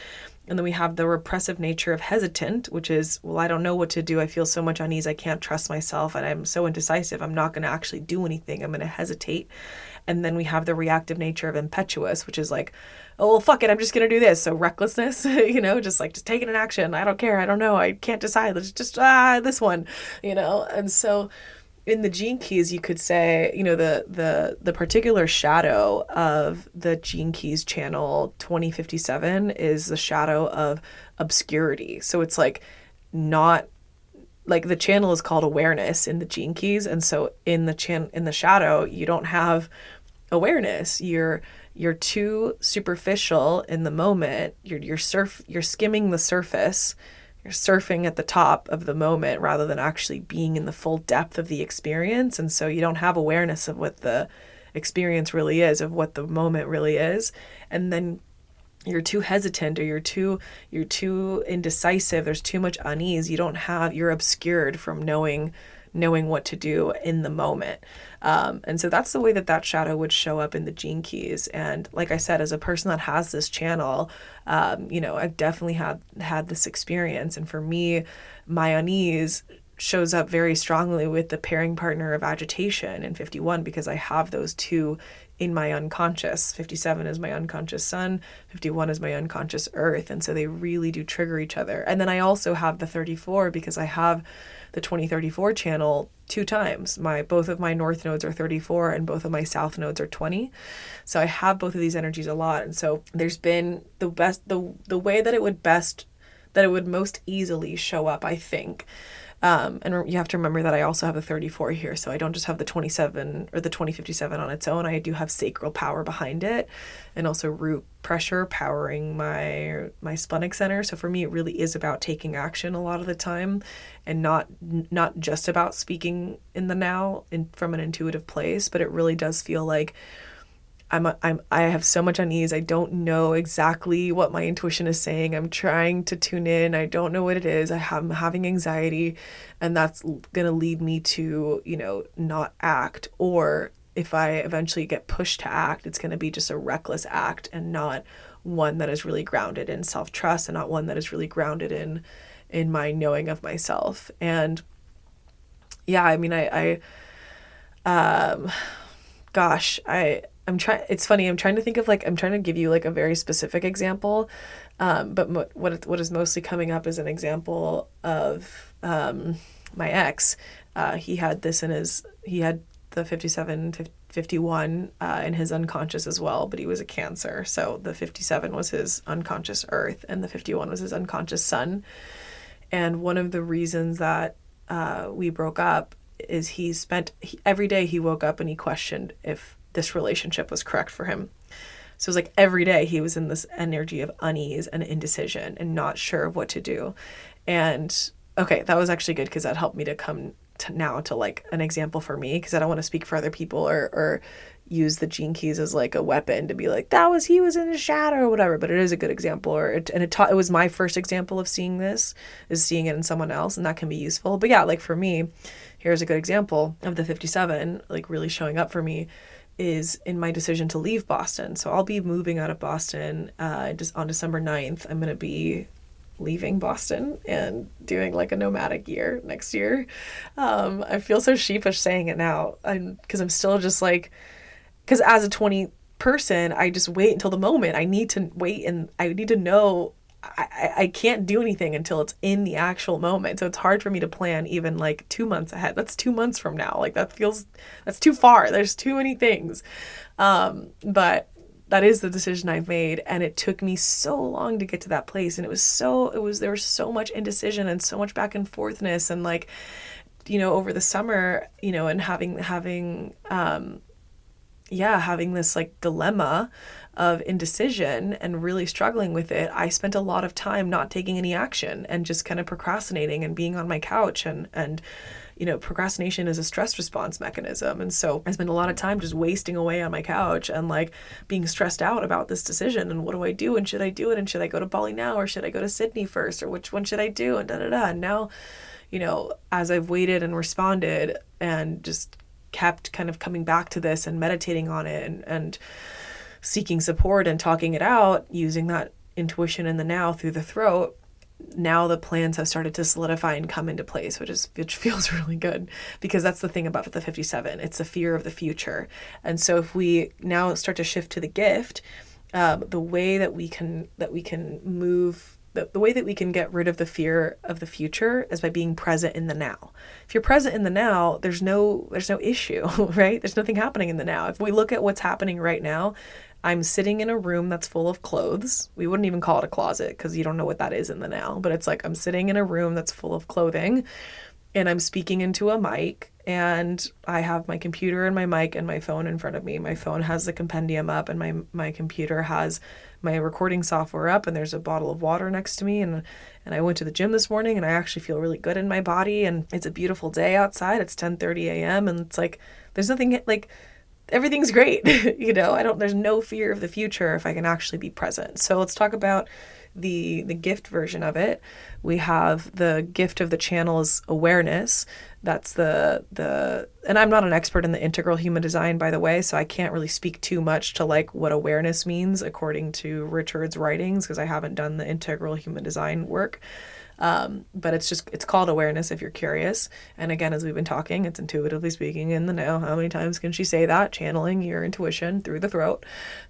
And then we have the repressive nature of hesitant, which is, well, I don't know what to do. I feel so much unease. I can't trust myself, and I'm so indecisive. I'm not going to actually do anything. I'm going to hesitate. And then we have the reactive nature of impetuous, which is like, oh, well, fuck it, I'm just going to do this. So recklessness, just taking an action. I don't care. I don't know. I can't decide. Let's just, this one, And so in the gene keys, you could say, the particular shadow of the gene keys channel 2057 is the shadow of obscurity. So it's like not like the channel is called awareness in the gene keys. And so in the shadow, you don't have awareness. You're too superficial in the moment. You're skimming the surface. You're surfing at the top of the moment rather than actually being in the full depth of the experience. And so you don't have awareness of what the experience really is, of what the moment really is. And then you're too hesitant, or you're too indecisive. There's too much unease. You're obscured from knowing what to do in the moment. And so that's the way that shadow would show up in the gene keys. And like I said, as a person that has this channel, I've definitely had this experience. And for me, my unease shows up very strongly with the pairing partner of agitation in 51, because I have those two in my unconscious. 57 is my unconscious sun, 51 is my unconscious earth. And so they really do trigger each other. And then I also have the 34, because I have the 2034 channel 2 times. Both of my north nodes are 34 and both of my south nodes are 20. So I have both of these energies a lot. And so there's been the way that it would most easily show up, I think. And you have to remember that I also have the 34 here. So I don't just have the 27 or the 2057 on its own. I do have sacral power behind it, and also root pressure powering my splenic center. So for me, it really is about taking action a lot of the time, and not just about speaking in the now from an intuitive place, but it really does feel like I have so much unease. I don't know exactly what my intuition is saying. I'm trying to tune in. I don't know what it is. I'm having anxiety, and that's going to lead me to, not act. Or if I eventually get pushed to act, it's going to be just a reckless act, and not one that is really grounded in self-trust, and not one that is really grounded in my knowing of myself. And yeah, I mean, Gosh, I'm trying. It's funny. I'm trying to think of like I'm trying to give you like a very specific example, but what is mostly coming up is an example of my ex. He had this in his he had the 57 51 in his unconscious as well, but he was a Cancer, so the 57 was his unconscious Earth, and the 51 was his unconscious Sun. And one of the reasons that we broke up is every day he woke up and he questioned if this relationship was correct for him. So it was like every day he was in this energy of unease and indecision and not sure of what to do. And okay, that was actually good because that helped me to come to now to like an example for me, because I don't want to speak for other people or use the gene keys as like a weapon to be like he was in his shadow or whatever, but it is a good example. It was my first example of seeing this, is seeing it in someone else, and that can be useful. But yeah, like for me, here's a good example of the 57 like really showing up for me is in my decision to leave Boston. So I'll be moving out of Boston just on December 9th. I'm going to be leaving Boston and doing like a nomadic year next year. I feel so sheepish saying it now, because I'm still just like, because as a 20 person, I just wait until the moment. I need to wait, and I need to know. I can't do anything until it's in the actual moment. So it's hard for me to plan even like 2 months ahead. That's 2 months from now. Like that's too far. There's too many things. But that is the decision I've made. And it took me so long to get to that place. And there was so much indecision and so much back and forthness. And like, over the summer, and having this like dilemma of indecision and really struggling with it, I spent a lot of time not taking any action and just kind of procrastinating and being on my couch, and procrastination is a stress response mechanism. And so I spent a lot of time just wasting away on my couch and like being stressed out about this decision and what do I do, and should I do it, and should I go to Bali now, or should I go to Sydney first, or which one should I do, and And now, as I've waited and responded and just kept kind of coming back to this and meditating on it and seeking support and talking it out, using that intuition in the now through the throat, now the plans have started to solidify and come into place, which feels really good, because that's the thing about the 57. It's the fear of the future. And so if we now start to shift to the gift, the way that we can move, the way that we can get rid of the fear of the future is by being present in the now. If you're present in the now, there's no issue, right? There's nothing happening in the now. If we look at what's happening right now, I'm sitting in a room that's full of clothes. We wouldn't even call it a closet because you don't know what that is in the now, but it's like I'm sitting in a room that's full of clothing and I'm speaking into a mic, and I have my computer and my mic and my phone in front of me. My phone has the compendium up, and my computer has my recording software up, and there's a bottle of water next to me, and I went to the gym this morning and I actually feel really good in my body, and it's a beautiful day outside. It's 10:30 a.m. and it's like there's nothing like everything's great. There's no fear of the future if I can actually be present. So let's talk about the gift version of it. We have the gift of the channel's awareness. That's and I'm not an expert in the integral human design, by the way, so I can't really speak too much to like what awareness means according to Richard's writings, because I haven't done the integral human design work. But it's called awareness if you're curious. And again, as we've been talking, it's intuitively speaking in the now. How many times can she say that? Channeling your intuition through the throat,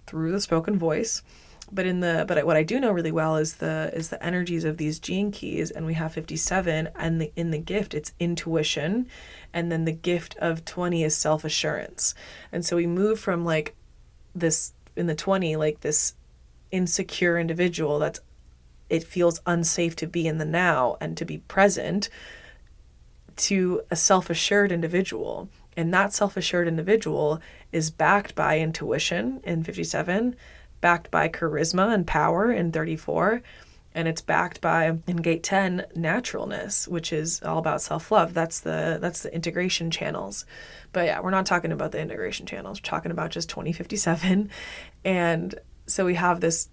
through the spoken voice. But what I do know really well is the energies of these gene keys, and we have 57, and in the gift it's intuition, and then the gift of 20 is self-assurance. And so we move from like this in the 20, like this insecure individual it feels unsafe to be in the now and to be present, to a self-assured individual. And that self-assured individual is backed by intuition in 57, backed by charisma and power in 34, and it's backed by, in gate 10, naturalness, which is all about self-love. That's the integration channels. But yeah, we're not talking about the integration channels. We're talking about just 2057. And so we have this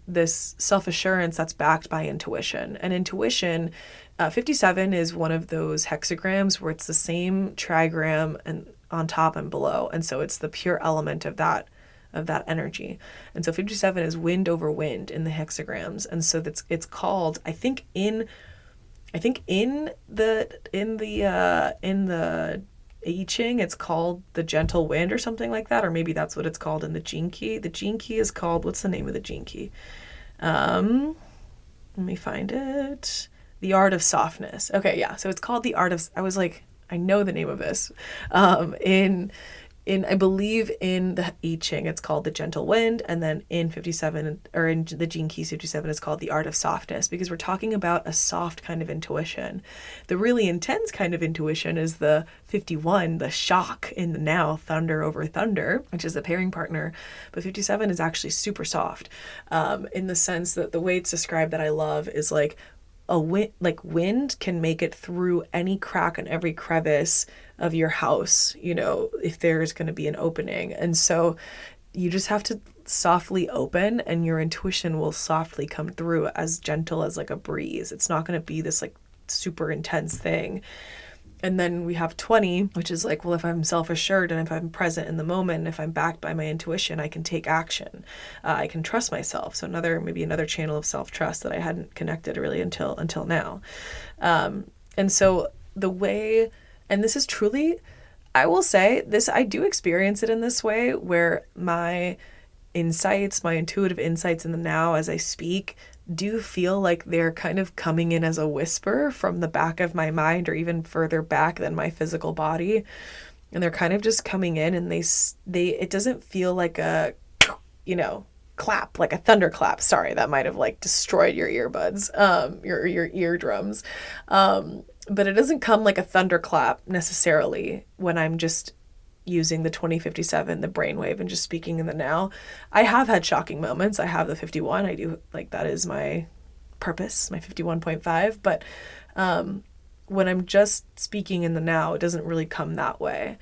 self-assurance that's backed by intuition. And intuition, 57 is one of those hexagrams where it's the same trigram and on top and below. And so it's the pure element of that energy. And so 57 is wind over wind in the hexagrams. And so it's called, I think in the I Ching, it's called the gentle wind or something like that, or maybe that's what it's called in the gene key. The gene key is called, what's the name of the gene key? Let me find it. The art of softness. Okay, yeah. So it's called the art of, I was like, I know the name of this. I believe in the I Ching, it's called the gentle wind, and then in 57, or in the gene keys 57, it's called the art of softness, because we're talking about a soft kind of intuition. The really intense kind of intuition is the 51, the shock in the now, thunder over thunder, which is the pairing partner. But 57 is actually super soft, in the sense that the way it's described that I love is like a wind, like wind can make it through any crack and every crevice of your house, you know, if there's going to be an opening. And so you just have to softly open and your intuition will softly come through, as gentle as like a breeze. It's not going to be this like super intense thing. And then we have 20, which is like, well, if I'm self-assured and if I'm present in the moment, and if I'm backed by my intuition, I can take action. I can trust myself. So maybe another channel of self-trust that I hadn't connected really until now. And so the way, and this is truly, I will say this, I do experience it in this way where my insights, my intuitive insights in the now as I speak, do feel like they're kind of coming in as a whisper from the back of my mind, or even further back than my physical body. And they're kind of just coming in, and it doesn't feel like a, you know, clap, like a thunderclap. Sorry, that might have like destroyed your earbuds, your eardrums. But it doesn't come like a thunderclap necessarily when I'm just using the 2057, the brainwave, and just speaking in the now. I have had shocking moments. I have the 51. I do, like, that is my purpose, my 51.5. But when I'm just speaking in the now, it doesn't really come that way.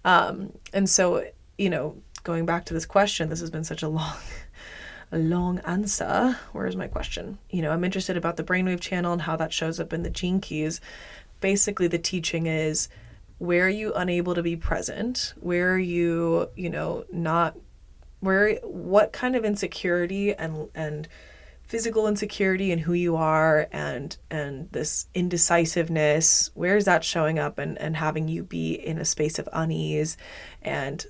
And so, you know, going back to this question, this has been such a long answer. Where's my question? You know, I'm interested about the Brainwave Channel and how that shows up in the gene keys. Basically, the teaching is, where are you unable to be present? Where are you, you know, what kind of insecurity and physical insecurity in who you are and this indecisiveness, where is that showing up and having you be in a space of unease and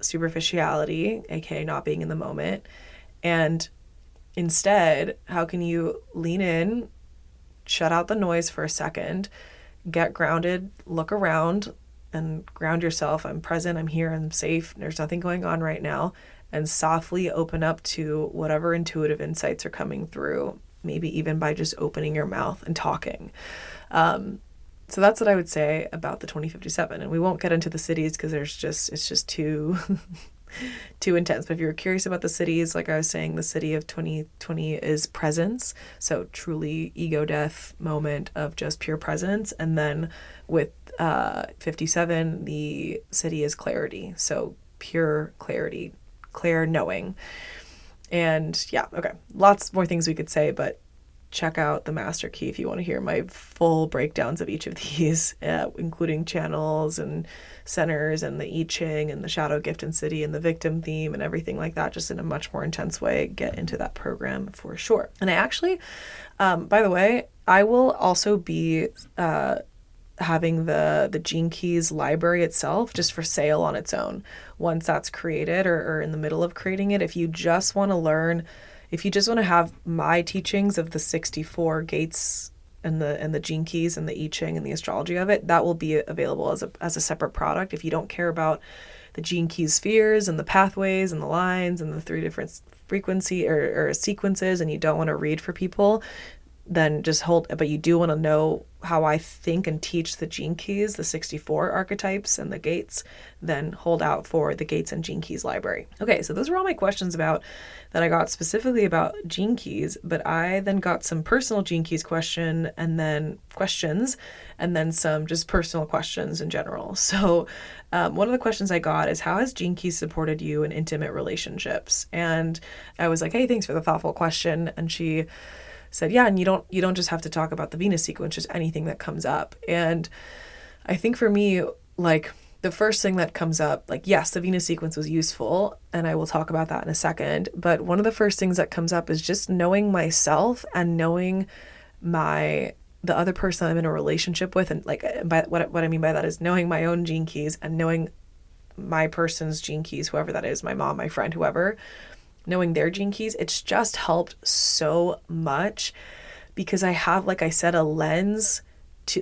superficiality, aka not being in the moment? And instead, how can you lean in, shut out the noise for a second, get grounded, look around and ground yourself. I'm present, I'm here, I'm safe, there's nothing going on right now, and softly open up to whatever intuitive insights are coming through, maybe even by just opening your mouth and talking. So that's what I would say about the 2057. And we won't get into the cities because it's just too too intense. But if you're curious about the cities, like I was saying, the city of 2020 is presence. So truly ego death moment of just pure presence. And then with 57, the city is clarity. So pure clarity, clear knowing. And yeah, okay. Lots more things we could say, but check out the master key if you want to hear my full breakdowns of each of these, including channels and centers and the I Ching and the shadow gift and city and the victim theme and everything like that, just in a much more intense way. Get into that program for sure. And I actually, by the way, I will also be having the Gene Keys library itself just for sale on its own once that's created, or in the middle of creating it. If you just want to learn, if you just want to have my teachings of the 64 gates and the Gene Keys and the I Ching and the astrology of it, that will be available as a separate product. If you don't care about the Gene Keys spheres and the pathways and the lines and the 3 different frequency or sequences, and you don't want to read for people, then just hold, but you do want to know how I think and teach the Gene Keys, the 64 archetypes and the gates, then hold out for the Gates and Gene Keys library. Okay, so those were all my questions that I got specifically about Gene Keys, but I then got some personal Gene Keys questions, and then some just personal questions in general. So one of the questions I got is, how has Gene Keys supported you in intimate relationships? And I was like, hey, thanks for the thoughtful question. And she said, yeah, and you don't just have to talk about the Venus sequence, just anything that comes up. And I think for me, like, the first thing that comes up, like, yes, the Venus sequence was useful, and I will talk about that in a second, but one of the first things that comes up is just knowing myself and knowing my the other person I'm in a relationship with, and like by what I mean by that is knowing my own gene keys and knowing my person's gene keys, whoever that is, my mom, my friend, whoever, knowing their gene keys, it's just helped so much because I have, like I said, a lens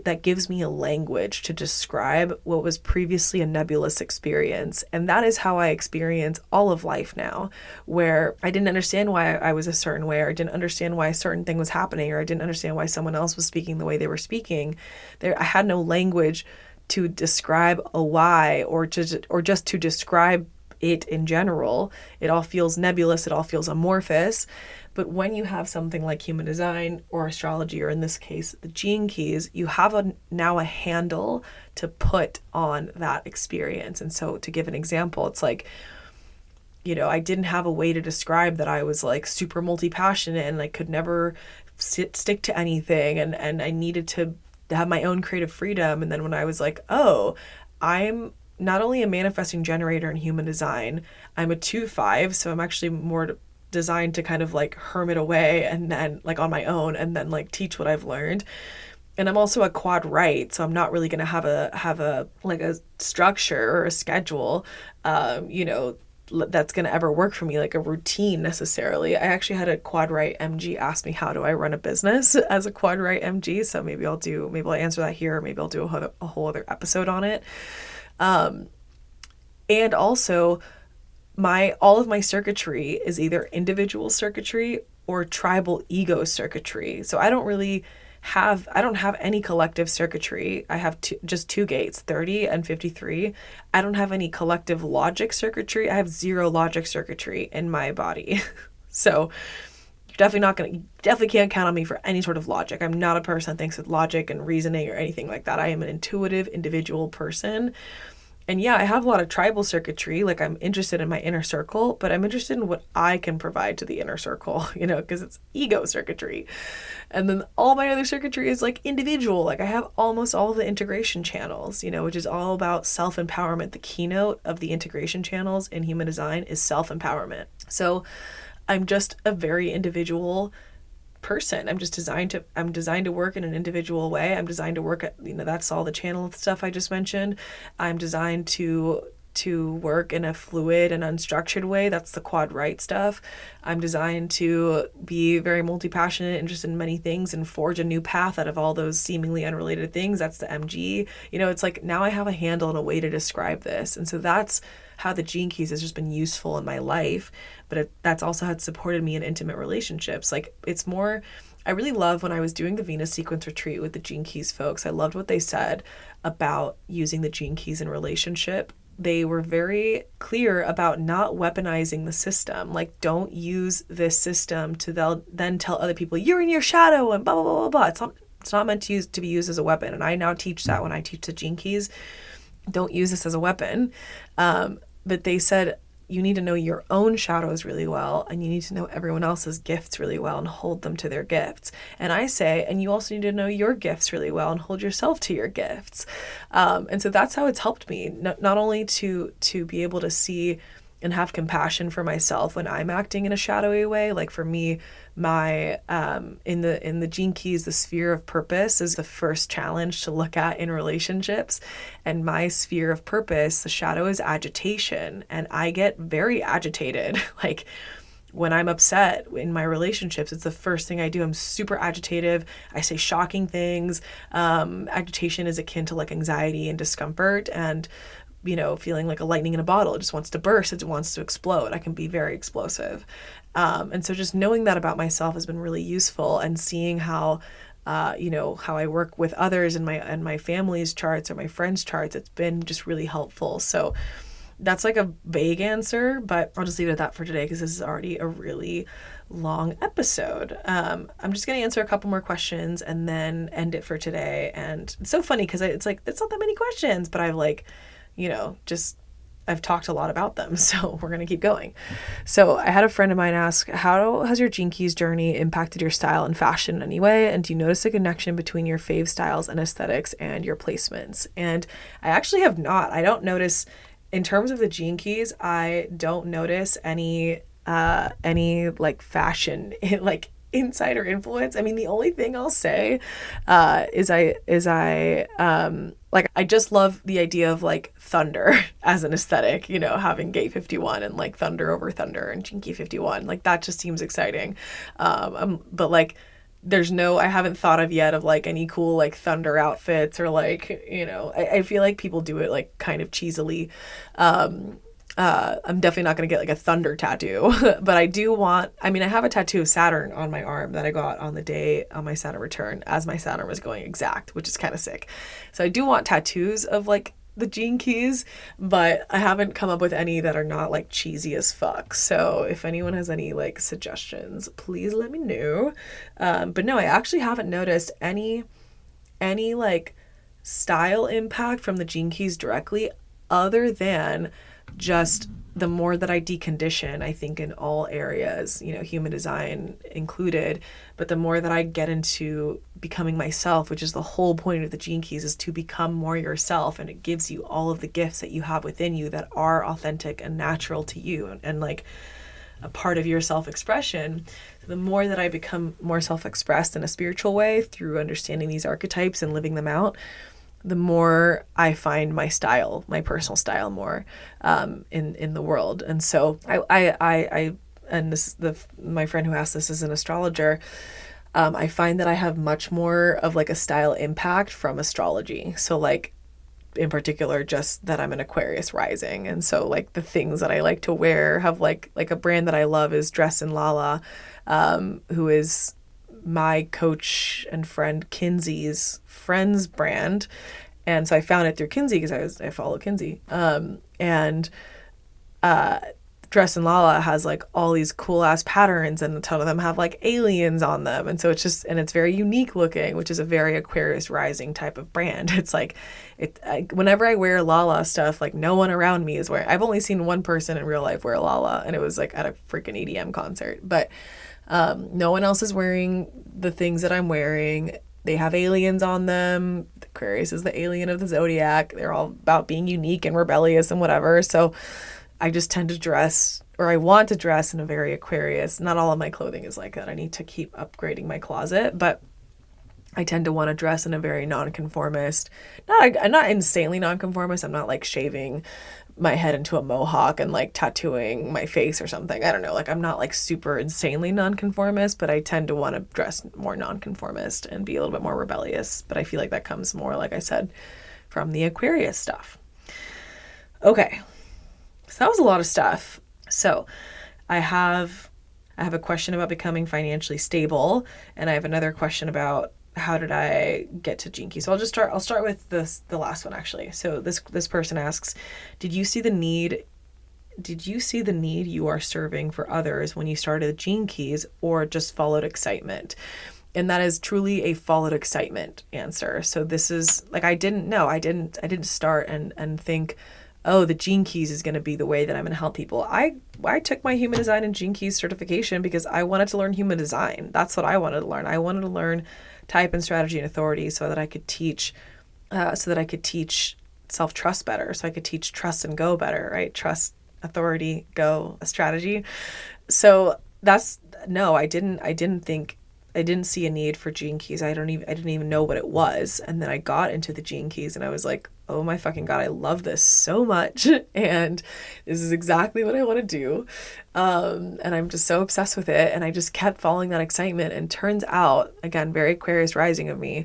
that gives me a language to describe what was previously a nebulous experience. And that is how I experience all of life now, where I didn't understand why I was a certain way, or I didn't understand why a certain thing was happening, or I didn't understand why someone else was speaking the way they were speaking. I had no language to describe a why, or just to describe it in general. It all feels nebulous, it all feels amorphous. But when you have something like human design or astrology, or in this case, the gene keys, you have now a handle to put on that experience. And so to give an example, it's like, I didn't have a way to describe that I was like super multi-passionate and like could never stick to anything. And I needed to have my own creative freedom. And then when I was like, oh, I'm not only a manifesting generator in human design, I'm a 2-5, so I'm actually more designed to kind of like hermit away and then like on my own and then like teach what I've learned. And I'm also a quad right, so I'm not really going to have a like a structure or a schedule, that's going to ever work for me, like a routine necessarily. I actually had a quad right MG ask me, how do I run a business as a quad right MG? So maybe I'll answer that here, or maybe I'll do a whole other episode on it. And also all of my circuitry is either individual circuitry or tribal ego circuitry. So I don't have any collective circuitry. I have just two gates, 30 and 53. I don't have any collective logic circuitry. I have zero logic circuitry in my body. So definitely can't count on me for any sort of logic. I'm not a person that thinks with logic and reasoning or anything like that. I am an intuitive individual person. And yeah, I have a lot of tribal circuitry. Like, I'm interested in my inner circle, but I'm interested in what I can provide to the inner circle, because it's ego circuitry. And then all my other circuitry is like individual. Like, I have almost all the integration channels, which is all about self-empowerment. The keynote of the integration channels in human design is self-empowerment. So I'm just a very individual person. I'm designed to work in an individual way. I'm designed to work at, that's all the channel stuff I just mentioned. I'm designed to work in a fluid and unstructured way. That's the quad right stuff. I'm designed to be very multi-passionate, interested in many things, and forge a new path out of all those seemingly unrelated things. That's the MG. It's like, now I have a handle and a way to describe this. And so that's how the gene keys has just been useful in my life, but that's also how it supported me in intimate relationships. Like, it's more, I really love when I was doing the Venus sequence retreat with the gene keys folks. I loved what they said about using the gene keys in relationship. They were very clear about not weaponizing the system. Like, don't use this system to then tell other people, you're in your shadow and blah, blah, blah, blah, blah. It's not meant to be used as a weapon. And I now teach that when I teach the gene keys. Don't use this as a weapon. But they said, you need to know your own shadows really well, and you need to know everyone else's gifts really well and hold them to their gifts. And I say, and you also need to know your gifts really well and hold yourself to your gifts. And so that's how it's helped me, not only to be able to see and have compassion for myself when I'm acting in a shadowy way. Like, for me, my in the gene keys, the sphere of purpose is the first challenge to look at in relationships. And my sphere of purpose, the shadow, is agitation, and I get very agitated. Like, when I'm upset in my relationships, it's the first thing I do. I'm super agitative. I say shocking things. Agitation is akin to like anxiety and discomfort, and feeling like a lightning in a bottle. It just wants to burst. It wants to explode. I can be very explosive. And so just knowing that about myself has been really useful, and seeing how I work with others in my family's charts or my friends' charts, it's been just really helpful. So that's like a vague answer, but I'll just leave it at that for today because this is already a really long episode. I'm just going to answer a couple more questions and then end it for today. And it's so funny because it's like, that's not that many questions, but I've I've talked a lot about them, so we're going to keep going. So I had a friend of mine ask, how has your gene keys journey impacted your style and fashion in any way? And do you notice a connection between your fave styles and aesthetics and your placements? And I actually have not. I don't notice, in terms of the gene keys, I don't notice any like fashion, like insider influence. I mean, the only thing I'll say is like, I just love the idea of like thunder as an aesthetic, you know, having gate 51 and like thunder over thunder and Jinky 51. Like that just seems exciting. But like I haven't thought of yet of like any cool like thunder outfits or like, you know, I feel like people do it like kind of cheesily. I'm definitely not going to get like a thunder tattoo, but I have a tattoo of Saturn on my arm that I got on the day on my Saturn return as my Saturn was going exact, which is kind of sick. So I do want tattoos of like the gene keys, but I haven't come up with any that are not like cheesy as fuck. So if anyone has any like suggestions, please let me know. But no, I actually haven't noticed any like style impact from the gene keys directly, other than just the more that I decondition, I think in all areas, you know, human design included, but the more that I get into becoming myself, which is the whole point of the gene keys, is to become more yourself. And it gives you all of the gifts that you have within you that are authentic and natural to you and like a part of your self-expression. The more that I become more self-expressed in a spiritual way through understanding these archetypes and living them out, the more I find my style, my personal style, more in the world. And so I and this my friend who asked this is an astrologer. I find that I have much more of like a style impact from astrology. So like in particular, just that I'm an Aquarius rising, and so like the things that I like to wear have like a brand that I love is Dress and Lala, who is my coach and friend Kinsey's friend's brand. And so I found it through Kinsey because I follow Kinsey. And Dress and Lala has like all these cool ass patterns, and a ton of them have like aliens on them. And so it's very unique looking, which is a very Aquarius rising type of brand. It's like, whenever I wear Lala stuff, like no one around me is wearing. I've only seen one person in real life wear Lala, and it was like at a freaking EDM concert. But no one else is wearing the things that I'm wearing. They have aliens on them. Aquarius is the alien of the zodiac. They're all about being unique and rebellious and whatever. So I just tend to dress, or I want to dress in a very Aquarius. Not all of my clothing is like that. I need to keep upgrading my closet, but I tend to want to dress in a very nonconformist. I'm not insanely nonconformist. I'm not like shaving my head into a mohawk and like tattooing my face or something. I don't know. Like I'm not like super insanely nonconformist, but I tend to want to dress more nonconformist and be a little bit more rebellious. But I feel like that comes more, like I said, from the Aquarius stuff. Okay. So that was a lot of stuff. So I have a question about becoming financially stable, and I have another question about how did I get to Gene Key? So I'll start with the last one actually. So this person asks, did you see the need you are serving for others when you started Gene Keys, or just followed excitement? And that is truly a followed excitement answer. So this is like, I didn't start and think, oh, the Gene Keys is going to be the way that I'm going to help people. I took my human design and Gene Keys certification because I wanted to learn human design. That's what I wanted to learn. I wanted to learn type and strategy and authority so that I could teach self-trust better. So I could teach trust and go better, right? Trust, authority, go, a strategy. So I didn't see a need for Gene Keys. I didn't even know what it was. And then I got into the Gene Keys and I was like, oh my fucking God, I love this so much. And this is exactly what I want to do. And I'm just so obsessed with it. And I just kept following that excitement. And turns out, again, very Aquarius rising of me,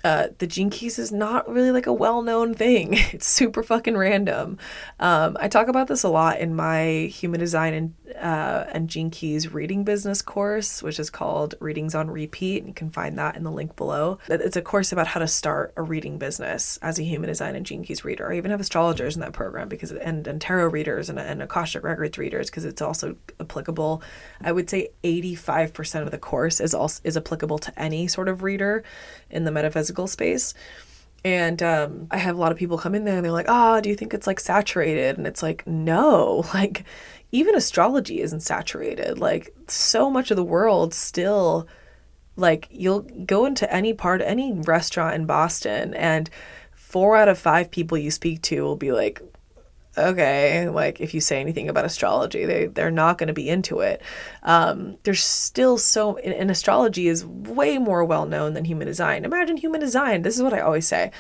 the Gene Keys is not really like a well-known thing. It's super fucking random. I talk about this a lot in my human design and Gene Keys reading business course, which is called Readings on Repeat. And you can find that in the link below. It's a course about how to start a reading business as a human design and Gene Keys reader. I even have astrologers in that program and tarot readers and Akashic Records readers, because it's also applicable. I would say 85% of the course is applicable to any sort of reader in the metaphysical space. And I have a lot of people come in there and they're like, do you think it's like saturated? And it's like, no, like even astrology isn't saturated. Like so much of the world still, like you'll go into any restaurant in Boston and 4 out of 5 people you speak to will be like okay, like if you say anything about astrology, they're not going to be into it. There's still and astrology is way more well known than human design. Imagine human design. This is what I always say.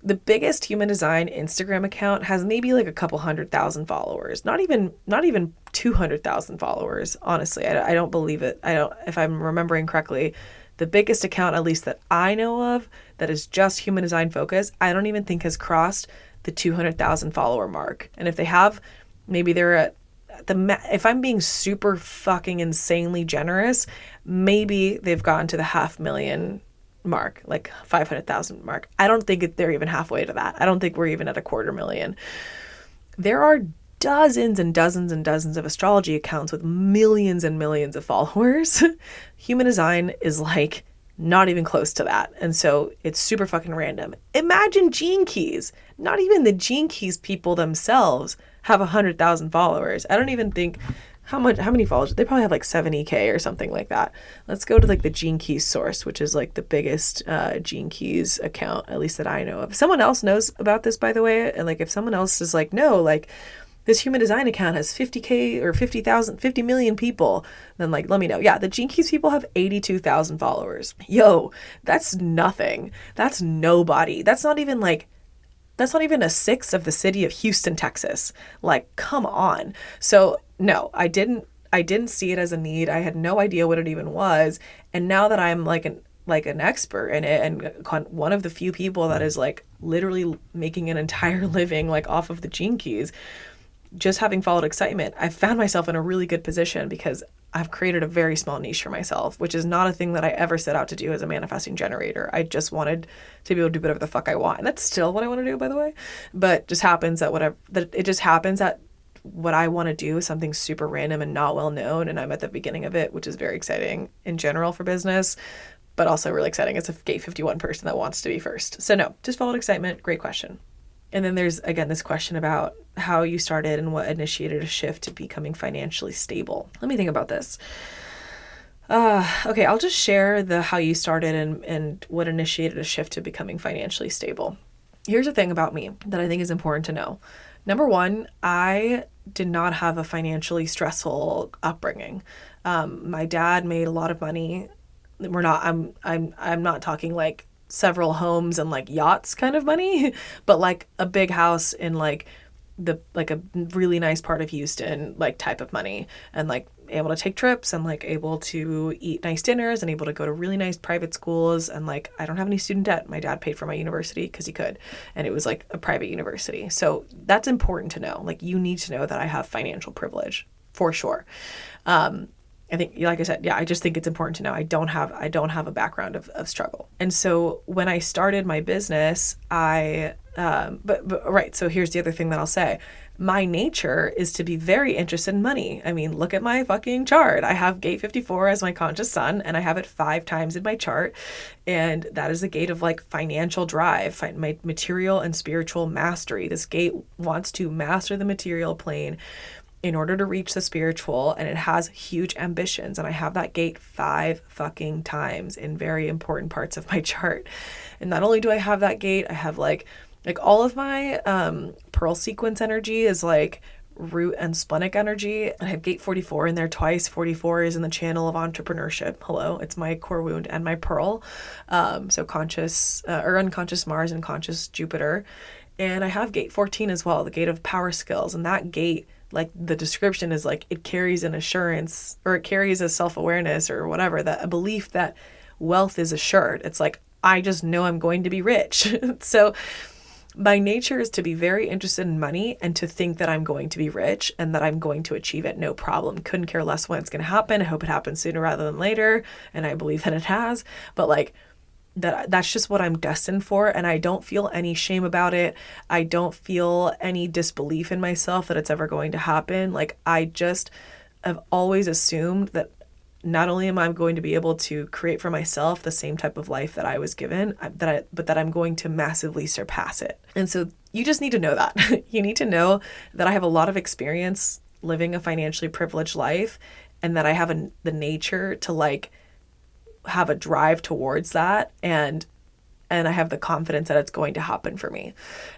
The biggest human design Instagram account has maybe like a couple 100,000 followers. Not even 200,000 followers. Honestly, I don't believe it. If I'm remembering correctly, the biggest account, at least that I know of, that is just human design focused, I don't even think has crossed the 200,000 follower mark. And if they have, maybe they're at if I'm being super fucking insanely generous, maybe they've gotten to the 500,000 mark, like 500,000 mark. I don't think they're even halfway to that. I don't think we're even at 250,000. There are dozens and dozens and dozens of astrology accounts with millions and millions of followers. Human design is like not even close to that. And so it's super fucking random. Imagine Gene Keys. Not even the Gene Keys people themselves have 100,000 followers. I don't even think how many followers? They probably have like 70K or something like that. Let's go to like the Gene Keys source, which is like the biggest Gene Keys account, at least that I know of. If someone else knows about this, by the way, and like if someone else is like, no, like this human design account has 50K or 50 million people, then like, let me know. Yeah, the Gene Keys people have 82,000 followers. Yo, that's nothing. That's nobody. That's not even a sixth of the city of Houston, Texas. Like, come on. So no, I didn't see it as a need. I had no idea what it even was. And now that I'm like an expert in it and one of the few people that is like literally making an entire living like off of the Gene Keys, just having followed excitement, I've found myself in a really good position because I've created a very small niche for myself, which is not a thing that I ever set out to do as a manifesting generator. I just wanted to be able to do whatever the fuck I want. And that's still what I want to do, by the way. But just happens that what I want to do is something super random and not well known. And I'm at the beginning of it, which is very exciting in general for business, but also really exciting as a Gate 51 person that wants to be first. So no, just followed excitement. Great question. And then there's, again, this question about how you started and what initiated a shift to becoming financially stable. Let me think about this. Okay, I'll just share how you started and what initiated a shift to becoming financially stable. Here's the thing about me that I think is important to know. Number one, I did not have a financially stressful upbringing. My dad made a lot of money. I'm not talking like several homes and like yachts kind of money, but like a big house in like a really nice part of Houston, like type of money, and like able to take trips and like able to eat nice dinners and able to go to really nice private schools. And like, I don't have any student debt. My dad paid for my university because he could, and it was like a private university. So that's important to know. Like, you need to know that I have financial privilege for sure. I think, like I said, yeah, I just think it's important to know I don't have a background of struggle. And so when I started my business, right. So here's the other thing that I'll say. My nature is to be very interested in money. I mean, look at my fucking chart. I have gate 54 as my conscious sun, and I have it 5 times in my chart. And that is the gate of like financial drive, my material and spiritual mastery. This gate wants to master the material plane in order to reach the spiritual, and it has huge ambitions. And I have that gate 5 fucking times in very important parts of my chart. And not only do I have that gate, I have like all of my pearl sequence energy is like root and splenic energy. And I have gate 44 in there twice. 44 is in the channel of entrepreneurship. Hello, it's my core wound and my pearl. So conscious or unconscious Mars and conscious Jupiter. And I have gate 14 as well, the gate of power skills. And that gate, like the description is like, it carries an assurance, or it carries a self-awareness or whatever, that a belief that wealth is assured. It's like, I just know I'm going to be rich. So my nature is to be very interested in money and to think that I'm going to be rich and that I'm going to achieve it no problem. Couldn't care less when it's going to happen. I hope it happens sooner rather than later. And I believe that it has. But like, that's just what I'm destined for, and I don't feel any shame about it. I don't feel any disbelief in myself that it's ever going to happen. Like, I just have always assumed that not only am I going to be able to create for myself the same type of life that I was given, but that I'm going to massively surpass it. And so you just need to know that. You need to know that I have a lot of experience living a financially privileged life, and that I have the nature to like have a drive towards that, and I have the confidence that it's going to happen for me.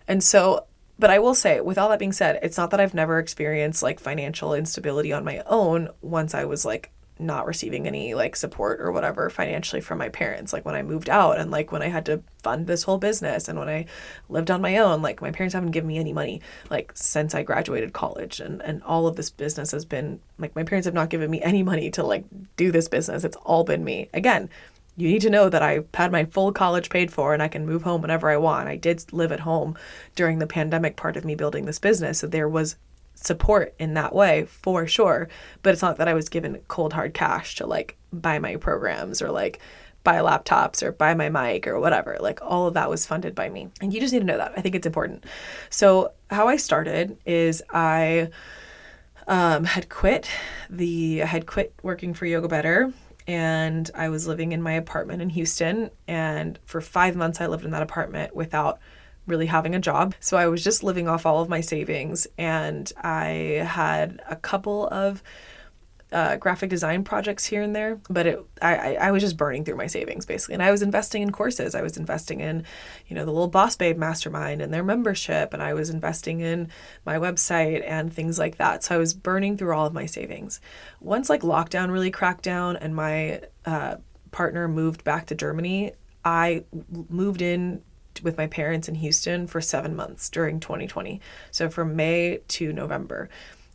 And so But I will say, with all that being said, it's not that I've never experienced like financial instability on my own once I was like not receiving any like support or whatever financially from my parents. Like when I moved out and like when I had to fund this whole business and when I lived on my own, like my parents haven't given me any money like since I graduated college, and all of this business has been like my parents have not given me any money to like do this business. It's all been me. Again, you need to know that I had my full college paid for and I can move home whenever I want. I did live at home during the pandemic part of me building this business. So there was support in that way for sure. But it's not that I was given cold hard cash to like buy my programs or like buy laptops or buy my mic or whatever. Like all of that was funded by me. And you just need to know that. I think it's important. So how I started is I had quit working for Yoga Better. And I was living in my apartment in Houston. And for 5 months, I lived in that apartment without really having a job. So I was just living off all of my savings. And I had a couple of graphic design projects here and there, but I was just burning through my savings basically. And I was investing in courses. I was investing in, the Little Boss Babe Mastermind and their membership. And I was investing in my website and things like that. So I was burning through all of my savings. Once like lockdown really cracked down and my partner moved back to Germany, I moved in with my parents in Houston for 7 months during 2020. So from May to November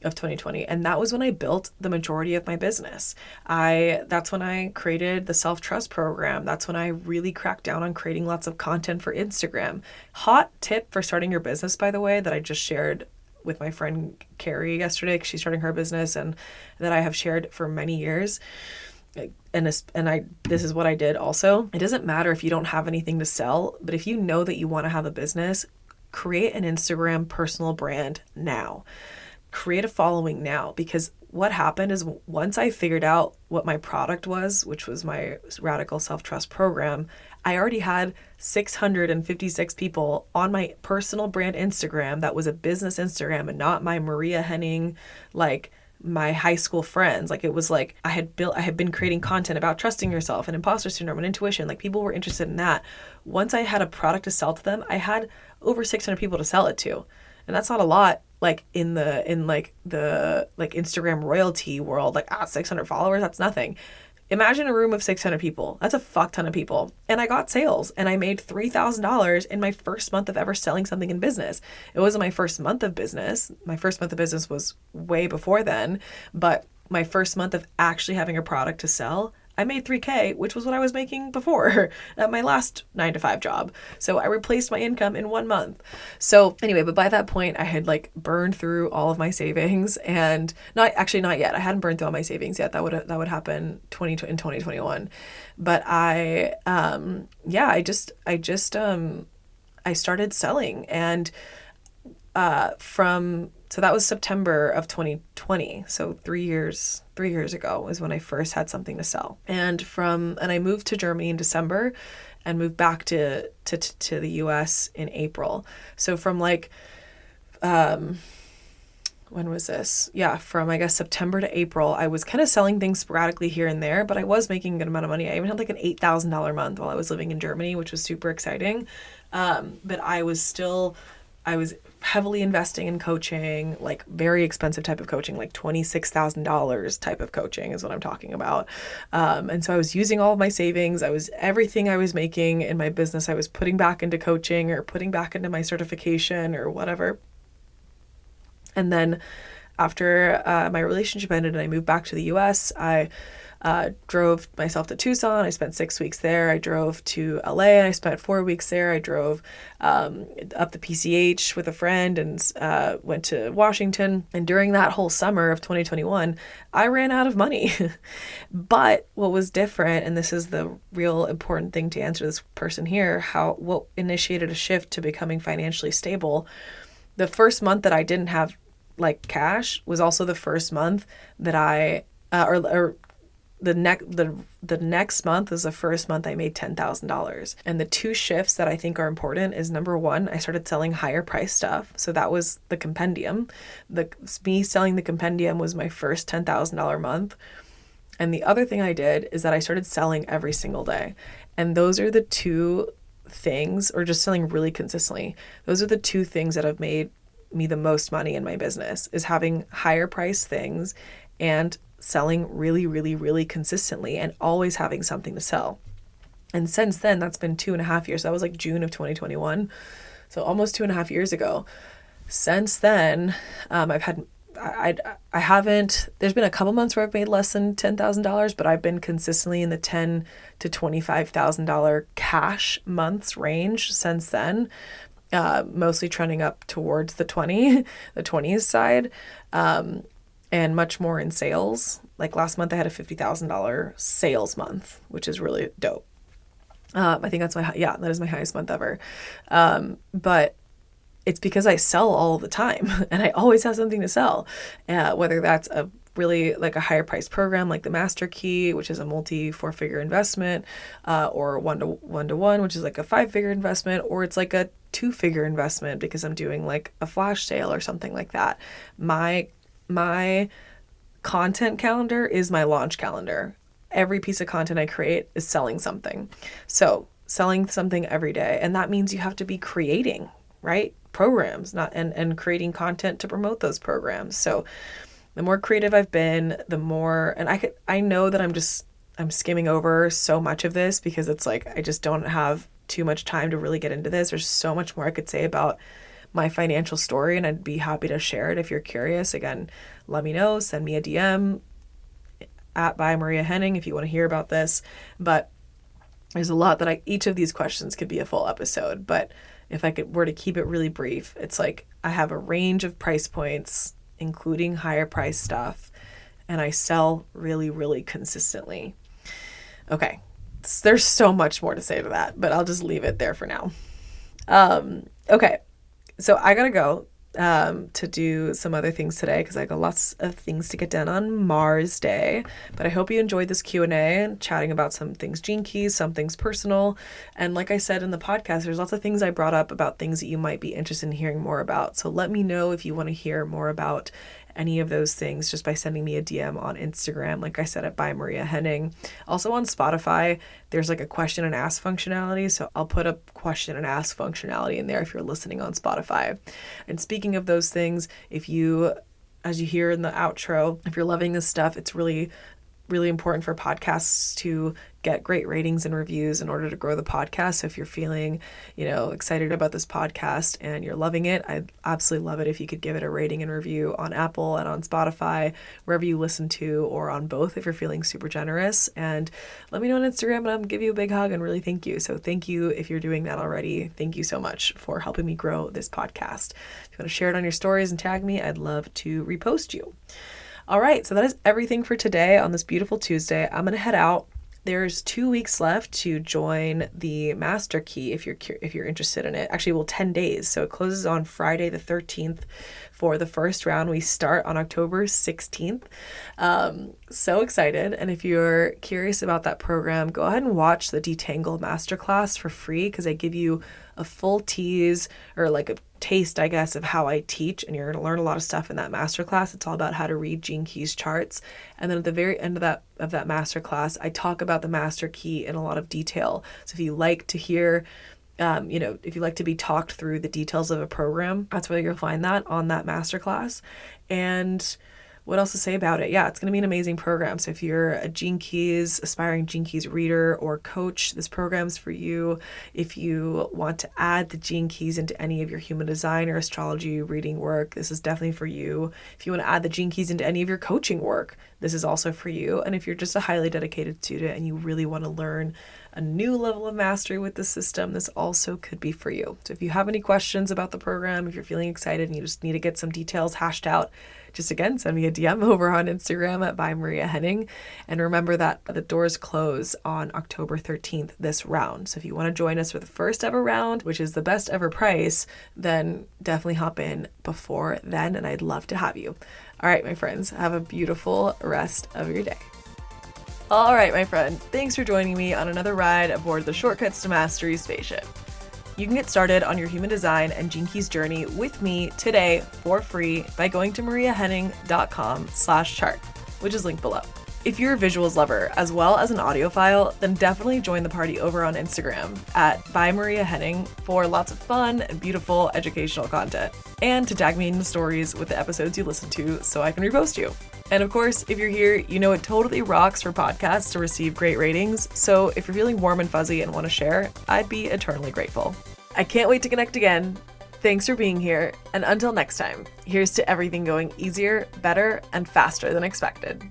of 2020. And that was when I built the majority of my business. That's when I created the self-trust program. That's when I really cracked down on creating lots of content for Instagram. Hot tip for starting your business, by the way, that I just shared with my friend Carrie yesterday, because she's starting her business, and that I have shared for many years. This is what I did also. It doesn't matter if you don't have anything to sell, but if you know that you want to have a business, create an Instagram personal brand now. Create a following now, because what happened is once I figured out what my product was, which was my Radical Self-Trust program, I already had 656 people on my personal brand Instagram that was a business Instagram and not my Maria Henning, like my high school friends. Like it was like I had been creating content about trusting yourself and imposter syndrome and intuition. Like people were interested in that. Once I had a product to sell to them, I had over 600 people to sell it to. And that's not a lot, like in the Instagram royalty world, like 600 followers, that's nothing. Imagine a room of 600 people. That's a fuck ton of people. And I got sales and I made $3,000 in my first month of ever selling something in business. It wasn't my first month of business. My first month of business was way before then, but my first month of actually having a product to sell, I made $3,000, which was what I was making before at my last 9-to-5 job. So I replaced my income in 1 month. So anyway, but by that point I had like burned through all of my savings, and not yet. I hadn't burned through all my savings yet. That would happen in 2021. But I started selling, and so that was September of 2020. So 3 years ago is when I first had something to sell. And I moved to Germany in December and moved back to the US in April. So from like, when was this? Yeah, from I guess September to April, I was kind of selling things sporadically here and there, but I was making a good amount of money. I even had like an $8,000 month while I was living in Germany, which was super exciting. But I was heavily investing in coaching, like very expensive type of coaching, like $26,000 type of coaching is what I'm talking about. And so I was using all of my savings. Everything I was making in my business, I was putting back into coaching or putting back into my certification or whatever. And then after my relationship ended and I moved back to the US, I drove myself to Tucson. I spent 6 weeks there. I drove to LA and I spent 4 weeks there. I drove up the PCH with a friend and went to Washington. And during that whole summer of 2021, I ran out of money. But what was different, and this is the real important thing to answer this person here, what initiated a shift to becoming financially stable. The first month that I didn't have like cash was also the first month that I the next month was the first month I made $10,000. And the two shifts that I think are important is, number one, I started selling higher price stuff. So that was the compendium. Me selling the compendium was my first $10,000 month. And the other thing I did is that I started selling every single day. And those are the two things or just selling really consistently. Those are the two things that have made me the most money in my business, is having higher price things and selling really, really, really consistently and always having something to sell. And since then, that's been 2.5 years. That was like June of 2021. So almost 2.5 years ago. Since then, I haven't, there's been a couple months where I've made less than $10,000, but I've been consistently in the $10,000 to $25,000 cash months range since then, mostly trending up towards the 20s side, and much more in sales. Like last month I had a $50,000 sales month, which is really dope. I think that's that is my highest month ever. But it's because I sell all the time and I always have something to sell, whether that's a really like a higher price program like the Master Key, which is a multi-4-figure investment, or one-to-one, which is like a 5-figure investment, or it's like a 2-figure investment because I'm doing like a flash sale or something like that. My content calendar is my launch calendar. Every piece of content I create is selling something. So selling something every day. And that means you have to be creating, right? Programs, and creating content to promote those programs. So the more creative I've been, the more, and I know that I'm skimming over so much of this because it's like, I just don't have too much time to really get into this. There's so much more I could say about my financial story, and I'd be happy to share it if you're curious. Again, let me know, send me a DM at by Maria Henning if you want to hear about this. But there's a lot that each of these questions could be a full episode, but if I were to keep it really brief, it's like I have a range of price points, including higher price stuff, and I sell really, really consistently. Okay, there's so much more to say to that, but I'll just leave it there for now. Okay, so I gotta go to do some other things today because I got lots of things to get done on Mars Day. But I hope you enjoyed this Q&A and chatting about some things Gene Keys, some things personal. And like I said in the podcast, there's lots of things I brought up about things that you might be interested in hearing more about. So let me know if you want to hear more about any of those things just by sending me a DM on Instagram, like I said, at by Maria Henning. Also on Spotify, there's like a question and ask functionality. So I'll put a question and ask functionality in there if you're listening on Spotify. And speaking of those things, if you, as you hear in the outro, if you're loving this stuff, it's really, really important for podcasts to get great ratings and reviews in order to grow the podcast. So if you're feeling, excited about this podcast and you're loving it, I'd absolutely love it if you could give it a rating and review on Apple and on Spotify, wherever you listen to, or on both if you're feeling super generous. And let me know on Instagram and I'll give you a big hug and really thank you. So thank you if you're doing that already. Thank you so much for helping me grow this podcast. If you want to share it on your stories and tag me, I'd love to repost you. All right, so that is everything for today on this beautiful Tuesday. I'm going to head out. There's 2 weeks left to join the Master Key if you're interested in it. Actually, 10 days. So it closes on Friday the 13th for the first round. We start on October 16th. So excited. And if you're curious about that program, go ahead and watch the Detangle Masterclass for free because I give you a full tease or like a taste, I guess, of how I teach, and you're going to learn a lot of stuff in that masterclass. It's all about how to read Gene Keys charts. And then at the very end of that masterclass, I talk about the Master Key in a lot of detail. So if you like to hear, if you like to be talked through the details of a program, that's where you'll find that on that masterclass. And what else to say about it? Yeah, it's going to be an amazing program. So if you're a aspiring Gene Keys reader or coach, this program's for you. If you want to add the Gene Keys into any of your human design or astrology reading work, this is definitely for you. If you want to add the Gene Keys into any of your coaching work, this is also for you. And if you're just a highly dedicated student and you really want to learn a new level of mastery with the system, this also could be for you. So if you have any questions about the program, if you're feeling excited and you just need to get some details hashed out, just again, send me a DM over on Instagram at by Maria Henning. And remember that the doors close on October 13th this round. So if you want to join us for the first ever round, which is the best ever price, then definitely hop in before then. And I'd love to have you. All right, my friends, have a beautiful rest of your day. All right, my friend, thanks for joining me on another ride aboard the Shortcuts to Mastery spaceship. You can get started on your human design and Gene Keys journey with me today for free by going to mariahenning.com/chart, which is linked below. If you're a visuals lover as well as an audiophile, then definitely join the party over on Instagram at @ByMariaHenning for lots of fun and beautiful educational content. And to tag me in the stories with the episodes you listen to so I can repost you. And of course, if you're here, you know it totally rocks for podcasts to receive great ratings, so if you're feeling warm and fuzzy and want to share, I'd be eternally grateful. I can't wait to connect again. Thanks for being here, and until next time, here's to everything going easier, better, and faster than expected.